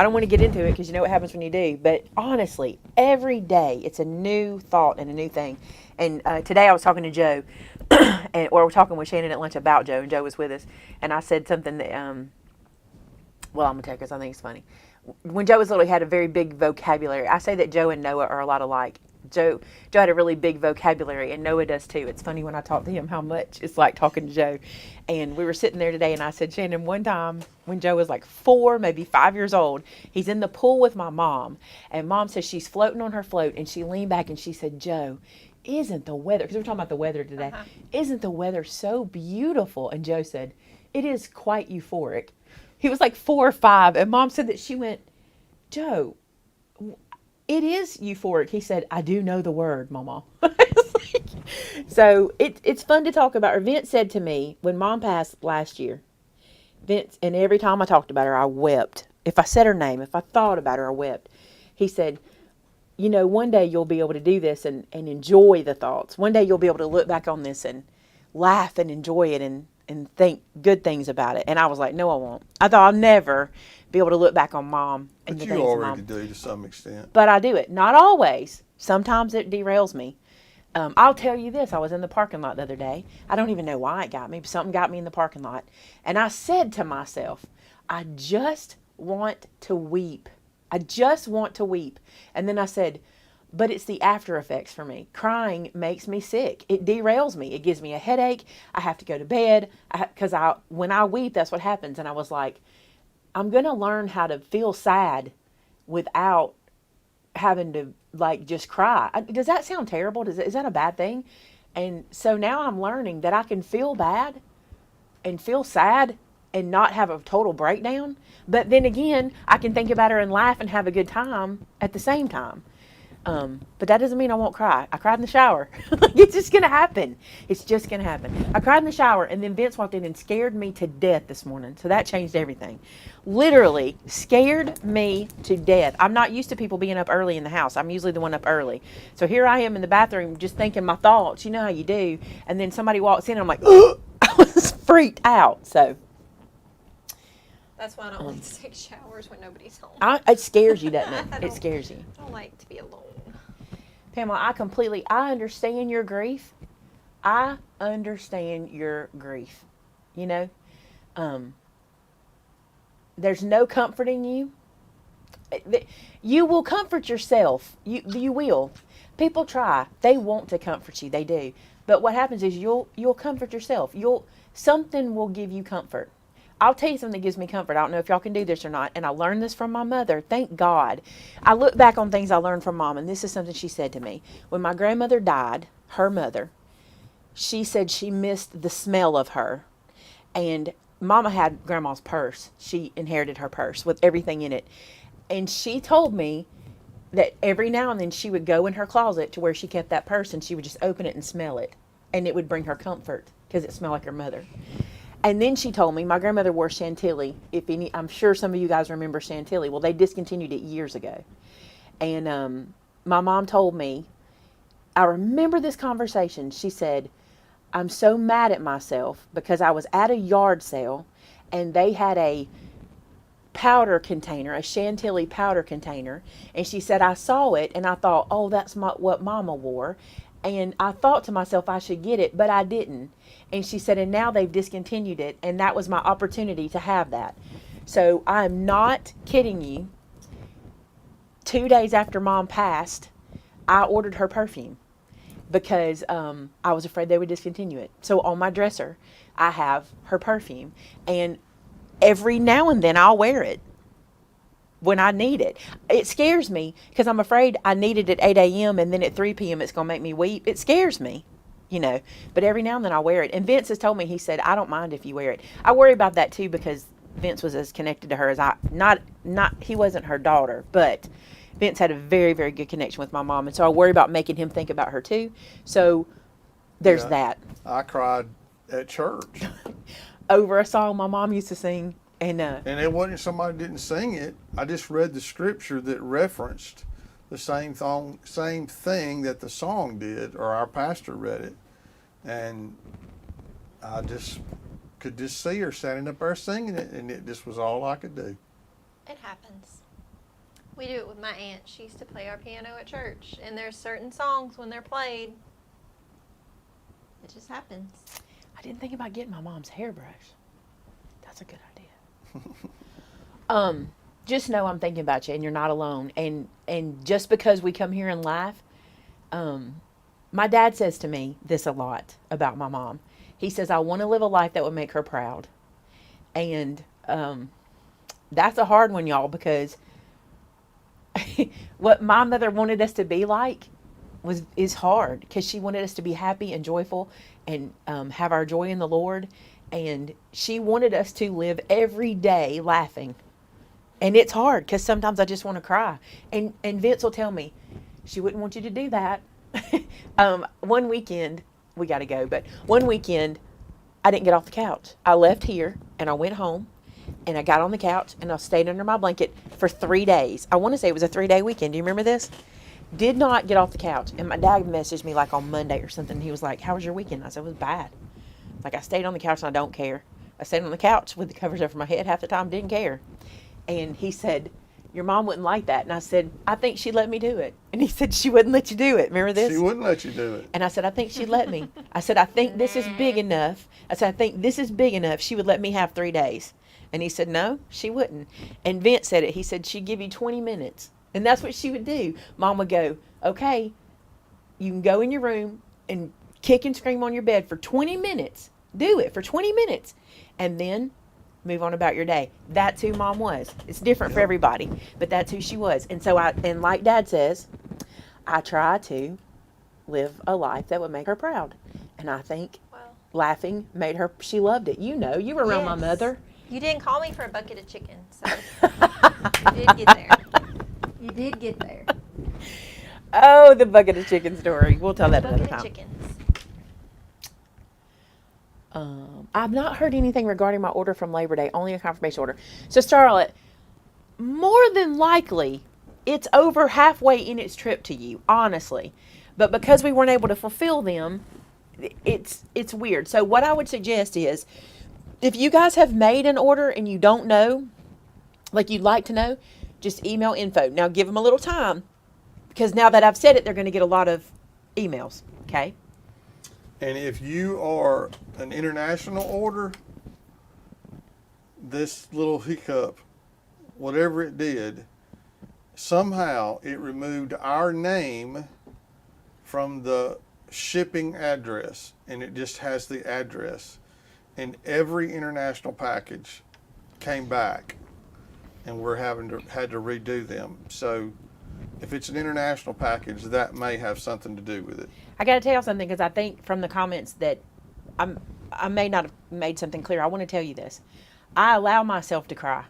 don't want to get into it because you know what happens when you do. But honestly, every day it's a new thought and a new thing. And today I was talking to Joe, or we're talking with Shannon at lunch about Joe, and Joe was with us, and I said something that, well, I'm gonna tell you because I think it's funny. When Joe was little, he had a very big vocabulary. I say that Joe and Noah are a lot alike. Joe had a really big vocabulary, and Noah does too. It's funny when I talk to him how much it's like talking to Joe. And we were sitting there today, and I said, Shannon, one time when Joe was like 4, maybe 5 years old, he's in the pool with my mom, and Mom says she's floating on her float, and she leaned back and she said, Joe, isn't the weather, because we're talking about the weather today, isn't the weather so beautiful? And Joe said, it is quite euphoric. He was like 4 or 5, and Mom said that she went, Joe, it is euphoric. He said, I do know the word, Mama. So it's fun to talk about her. Vince said to me when Mom passed last year, Vince, and every time I talked about her, I wept. If I said her name, if I thought about her, I wept. He said, you know, one day you'll be able to do this and enjoy the thoughts. One day you'll be able to look back on this and laugh and enjoy it and think good things about it. And I was like, no, I won't. I thought I'll never be able to look back on Mom. And But the you things already Mom. do to some extent. But I do it. Not always. Sometimes it derails me. I'll tell you this. I was in the parking lot the other day. I don't even know why it got me. But something got me in the parking lot. And I said to myself, I just want to weep. I just want to weep. And then I said, but it's the after effects for me. Crying makes me sick. It derails me. It gives me a headache. I have to go to bed. Because when I weep, that's what happens. And I was like, I'm going to learn how to feel sad without having to like just cry. Does that sound terrible? Is that a bad thing? And so now I'm learning that I can feel bad and feel sad and not have a total breakdown. But then again, I can think about her and laugh and have a good time at the same time. But that doesn't mean I won't cry. I cried in the shower. It's just going to happen. It's just going to happen. I cried in the shower, and then Vince walked in and scared me to death this morning. So that changed everything. Literally scared me to death. I'm not used to people being up early in the house. I'm usually the one up early. So here I am in the bathroom just thinking my thoughts. You know how you do. And then somebody walks in and I'm like, ugh! I was freaked out. So That's why I don't like to take showers when nobody's home. it scares you, doesn't it? It scares you. I don't like to be alone. Pamela, I understand your grief. I understand your grief. You know, there's no comforting you. You will comfort yourself. You will. People try. They want to comfort you. They do. But what happens is you'll comfort yourself. Something will give you comfort. I'll tell you something that gives me comfort. I don't know if y'all can do this or not. And I learned this from my mother. Thank God. I look back on things I learned from Mom, and this is something she said to me. When my grandmother died, her mother, she said she missed the smell of her. And Mama had Grandma's purse. She inherited her purse with everything in it. And she told me that every now and then she would go in her closet to where she kept that purse, and she would just open it and smell it. And it would bring her comfort because it smelled like her mother. And then she told me my grandmother wore Chantilly. I'm sure some of you guys remember Chantilly. Well, they discontinued it years ago. And my mom told me, I remember this conversation. She said, I'm so mad at myself because I was at a yard sale and they had a powder container, a Chantilly powder container. And she said, I saw it and I thought, oh, that's what Mama wore. And I thought to myself I should get it, but I didn't. And she said, and now they've discontinued it. And that was my opportunity to have that. So I'm not kidding you. 2 days after Mom passed, I ordered her perfume because I was afraid they would discontinue it. So on my dresser, I have her perfume. And every now and then I'll wear it when I need it. It scares me because I'm afraid I need it at 8 a.m. and then at 3 p.m. it's going to make me weep. It scares me, you know. But every now and then I'll wear it. And Vince has told me, he said, I don't mind if you wear it. I worry about that too because Vince was as connected to her as he wasn't her daughter, but Vince had a very, very good connection with my mom. And so I worry about making him think about her too. So there's that. I cried at church. Over a song my mom used to sing. And it wasn't somebody didn't sing it. I just read the scripture that referenced the same thing that the song did, or our pastor read it. And I could just see her standing up there singing it, and it just was all I could do. It happens. We do it with my aunt. She used to play our piano at church, and there's certain songs when they're played, it just happens. I didn't think about getting my mom's hairbrush. That's a good idea. Just know I'm thinking about you and you're not alone. And just because we come here and laugh, My dad says to me this a lot about my mom. He says, I want to live a life that would make her proud. And that's a hard one, y'all, because what my mother wanted us to be like is hard, because she wanted us to be happy and joyful and have our joy in the Lord. And she wanted us to live every day laughing. And it's hard, because sometimes I just want to cry. And Vince will tell me, she wouldn't want you to do that. One weekend, we got to go, but one weekend, I didn't get off the couch. I left here and I went home and I got on the couch and I stayed under my blanket for 3 days. I want to say it was a 3-day weekend. Do you remember this? Did not get off the couch. And my dad messaged me like on Monday or something. He was like, how was your weekend? I said, it was bad. Like, I stayed on the couch and I don't care. I stayed on the couch with the covers over my head half the time, didn't care. And he said, your mom wouldn't like that. And I said, I think she'd let me do it. And he said, she wouldn't let you do it. Remember this? She wouldn't let you do it. And I said, I think she'd let me. I said, I think this is big enough. I said, I think this is big enough. She would let me have 3 days. And he said, no, she wouldn't. And Vince said it. He said, she'd give you 20 minutes. And that's what she would do. Mom would go, okay, you can go in your room and kick and scream on your bed for 20 minutes. Do it for 20 minutes. And then move on about your day. That's who Mom was. It's different for everybody, but that's who she was. And so and like Dad says, I try to live a life that would make her proud. And I think laughing made her, she loved it. You know, you were around my mother. You didn't call me for a bucket of chicken, so you did get there. You did get there. Oh, the bucket of chicken story. We'll tell that another time. Bucket of chickens. I've not heard anything regarding my order from Labor Day, only a confirmation order. So, Charlotte, more than likely, it's over halfway in its trip to you, honestly. But because we weren't able to fulfill them, it's weird. So what I would suggest is, if you guys have made an order and you don't know, like you'd like to know, just email info. Now, give them a little time, because now that I've said it, they're going to get a lot of emails, okay? And if you are an international order, this little hiccup, whatever it did, somehow it removed our name from the shipping address, and it just has the address. And every international package came back, and we're had to redo them. So if it's an international package, that may have something to do with it. I got to tell you something, because I think from the comments that I may not have made something clear. I want to tell you this. I allow myself to cry.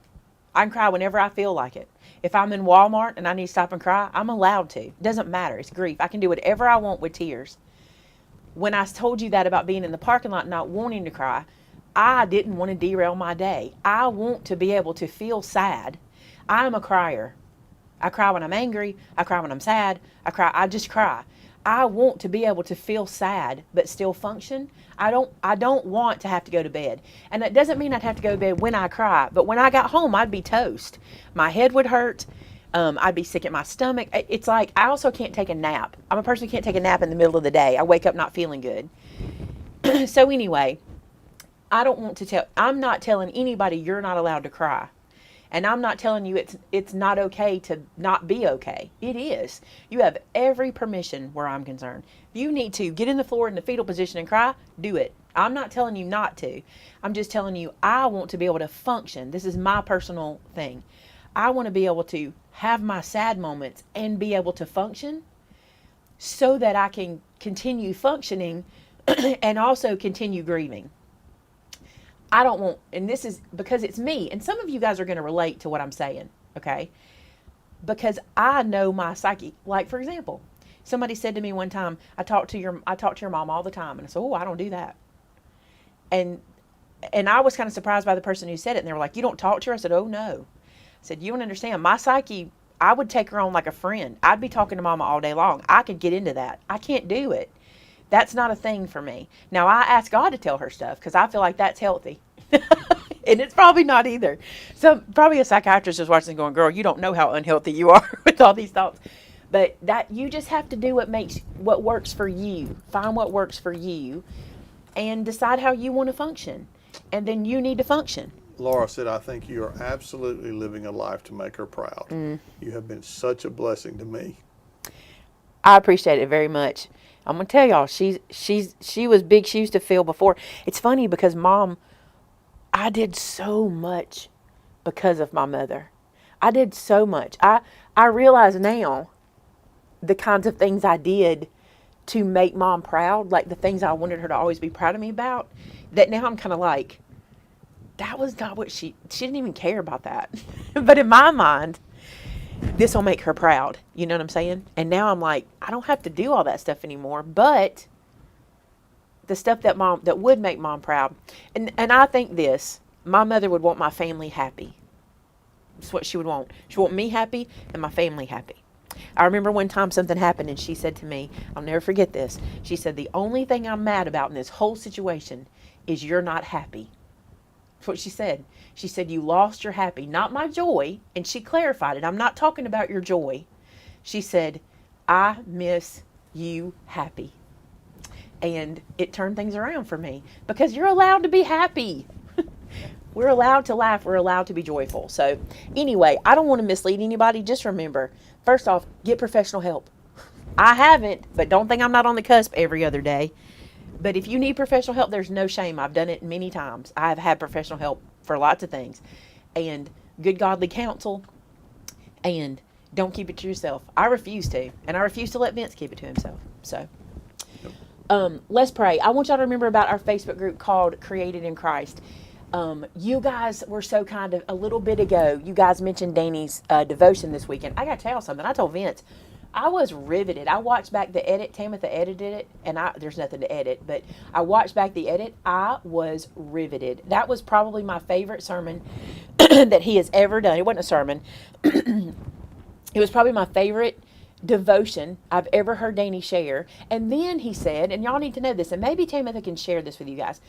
I can cry whenever I feel like it. If I'm in Walmart and I need to stop and cry, I'm allowed to. It doesn't matter. It's grief. I can do whatever I want with tears. When I told you that about being in the parking lot not wanting to cry, I didn't want to derail my day. I want to be able to feel sad. I'm a crier. I cry when I'm angry. I cry when I'm sad. I just cry. I want to be able to feel sad but still function. I don't want to have to go to bed. And that doesn't mean I'd have to go to bed when I cry, but when I got home, I'd be toast. My head would hurt. I'd be sick at my stomach. It's like, I also can't take a nap. I'm a person who can't take a nap in the middle of the day. I wake up not feeling good. So anyway, I'm not telling anybody you're not allowed to cry. And I'm not telling you it's not okay to not be okay. It is. You have every permission where I'm concerned. If you need to get in the floor in the fetal position and cry, do it. I'm not telling you not to. I'm just telling you I want to be able to function. This is my personal thing. I want to be able to have my sad moments and be able to function so that I can continue functioning and also continue grieving. I don't want, and this is because it's me, and some of you guys are going to relate to what I'm saying, okay? Because I know my psyche. Like, for example, somebody said to me one time, I talk to your mom all the time, and I said, oh, I don't do that. And I was kind of surprised by the person who said it, and they were like, you don't talk to her? I said, oh, no. I said, you don't understand. My psyche, I would take her on like a friend. I'd be talking to Mama all day long. I could get into that. I can't do it. That's not a thing for me. Now, I ask God to tell her stuff because I feel like that's healthy. And it's probably not either. So probably a psychiatrist is watching going, girl, you don't know how unhealthy you are with all these thoughts. But that you just have to do what works for you. Find what works for you and decide how you want to function. And then you need to function. Laura said, I think you are absolutely living a life to make her proud. You have been such a blessing to me. I appreciate it very much. I'm gonna tell y'all, she was big shoes to fill before. It's funny because Mom, I did so much because of my mother. I did so much. I realize now the kinds of things I did to make Mom proud, like the things I wanted her to always be proud of me about, that now I'm kind of like, that was not what she didn't even care about that. But in my mind, this will make her proud. You know what I'm saying? And now I'm like, I don't have to do all that stuff anymore, but the stuff that would make Mom proud. And I think this, my mother would want my family happy. That's what she would want. She would want me happy and my family happy. I remember one time something happened and she said to me, I'll never forget this. She said, the only thing I'm mad about in this whole situation is you're not happy. That's what she said. She said, you lost your happy, not my joy. And she clarified it. I'm not talking about your joy. She said, I miss you happy. And it turned things around for me because you're allowed to be happy. We're allowed to laugh. We're allowed to be joyful. So anyway, I don't want to mislead anybody. Just remember, first off, get professional help. I haven't, but don't think I'm not on the cusp every other day. But if you need professional help, there's no shame. I've done it many times. I've had professional help for lots of things. And good godly counsel. And don't keep it to yourself. I refuse to. And I refuse to let Vince keep it to himself. So let's pray. I want y'all to remember about our Facebook group called Created in Christ. You guys were so kind of, a little bit ago, you guys mentioned Danny's devotion this weekend. I got to tell you something. I told Vince, I was riveted. I watched back the edit. Tamitha edited it, and there's nothing to edit, but I watched back the edit. I was riveted. That was probably my favorite sermon that he has ever done. It wasn't a sermon. It was probably my favorite devotion I've ever heard Danny share. And then he said, and y'all need to know this, and maybe Tamitha can share this with you guys.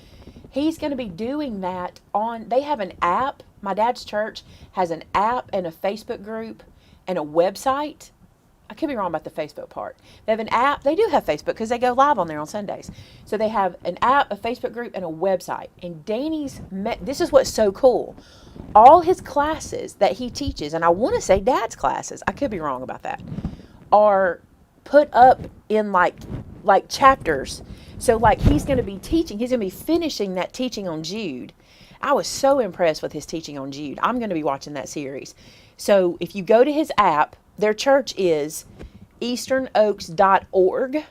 He's going to be doing that they have an app. My dad's church has an app and a Facebook group and a website. I could be wrong about the Facebook part. They have an app. They do have Facebook because they go live on there on Sundays. So they have an app, a Facebook group, and a website. And this is what's so cool. All his classes that he teaches, and I want to say dad's classes, I could be wrong about that, are put up in like chapters. So like he's going to be finishing that teaching on Jude. I was so impressed with his teaching on Jude. I'm going to be watching that series. So if you go to his app, their church is easternoaks.org,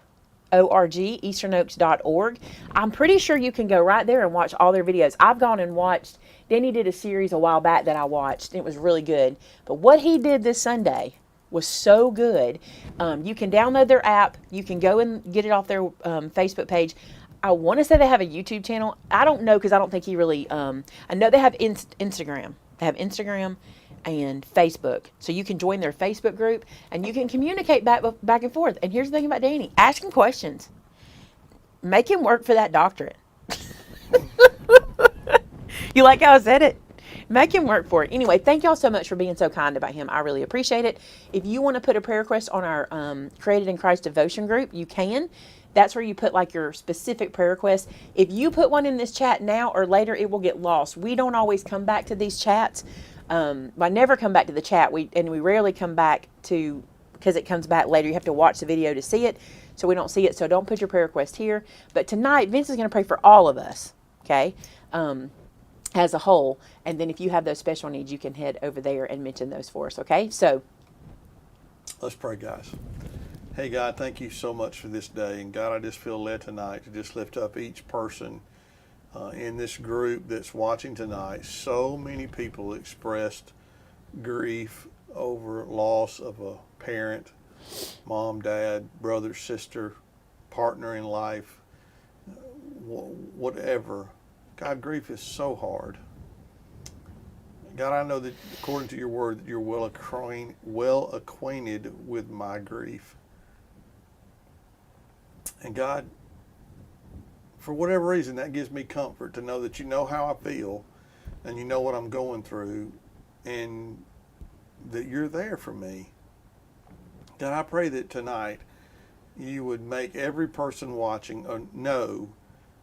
O-R-G, easternoaks.org. I'm pretty sure you can go right there and watch all their videos. I've gone and watched, Danny did a series a while back that I watched. It was really good. But what he did this Sunday was so good. You can download their app. You can go and get it off their Facebook page. I want to say they have a YouTube channel. I don't know because I don't think he really, I know they have Instagram. They have Instagram and Facebook. So you can join their Facebook group and you can communicate back and forth. And here's the thing about Danny. Ask him questions. Make him work for that doctorate. You like how I said it? Make him work for it. Anyway, thank y'all so much for being so kind about him. I really appreciate it. If you want to put a prayer request on our Created in Christ devotion group, you can. That's where you put like your specific prayer request. If you put one in this chat now or later, it will get lost. We don't always come back to these chats. I never come back to the chat. We rarely come back to, because it comes back later. You have to watch the video to see it, so we don't see it. So don't put your prayer request here. But tonight, Vince is going to pray for all of us, okay, as a whole. And then if you have those special needs, you can head over there and mention those for us, okay? So let's pray, guys. Hey, God, thank you so much for this day. And God, I just feel led tonight to just lift up each person in this group that's watching tonight. So many people expressed grief over loss of a parent, mom, dad, brother, sister, partner in life, whatever. God, grief is so hard. God, I know that according to your word that you're well acquainted with my grief. And God, for whatever reason, that gives me comfort to know that you know how I feel and you know what I'm going through and that you're there for me. God, I pray that tonight you would make every person watching know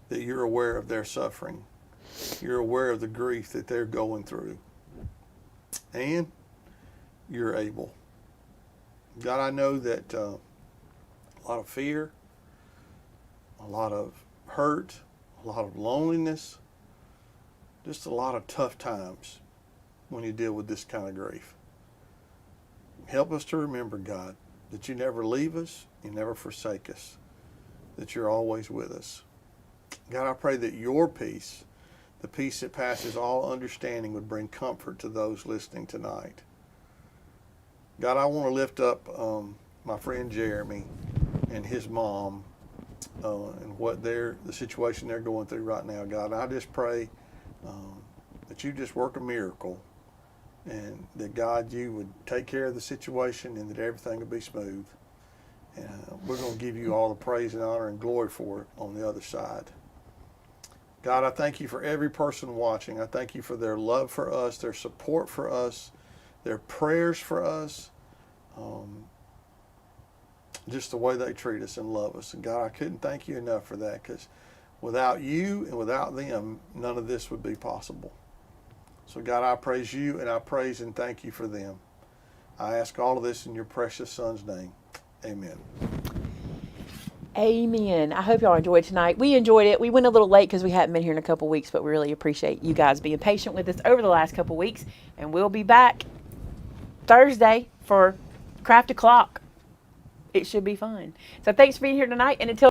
that you're aware of their suffering. You're aware of the grief that they're going through. And you're able. God, I know that a lot of fear, a lot of hurt, a lot of loneliness, just a lot of tough times when you deal with this kind of grief. Help us to remember, God, that you never leave us, you never forsake us, that you're always with us. God, I pray that your peace, the peace that passes all understanding, would bring comfort to those listening tonight. God, I want to lift up my friend Jeremy and his mom and what the situation they're going through right now. God, I just pray that you just work a miracle, and that, God, you would take care of the situation, and that everything would be smooth. And we're going to give you all the praise and honor and glory for it on the other side. God, I thank you for every person watching. I thank you for their love for us, their support for us, their prayers for us, just the way they treat us and love us. And God, I couldn't thank you enough for that, because without you and without them, none of this would be possible. So God, I praise you, and I praise and thank you for them. I ask all of this in your precious Son's name. Amen. Amen. I hope y'all enjoyed tonight. We enjoyed it. We went a little late because we hadn't been here in a couple weeks, but we really appreciate you guys being patient with us over the last couple weeks. And we'll be back Thursday for Craft O'Clock. It should be fun. So thanks for being here tonight. And until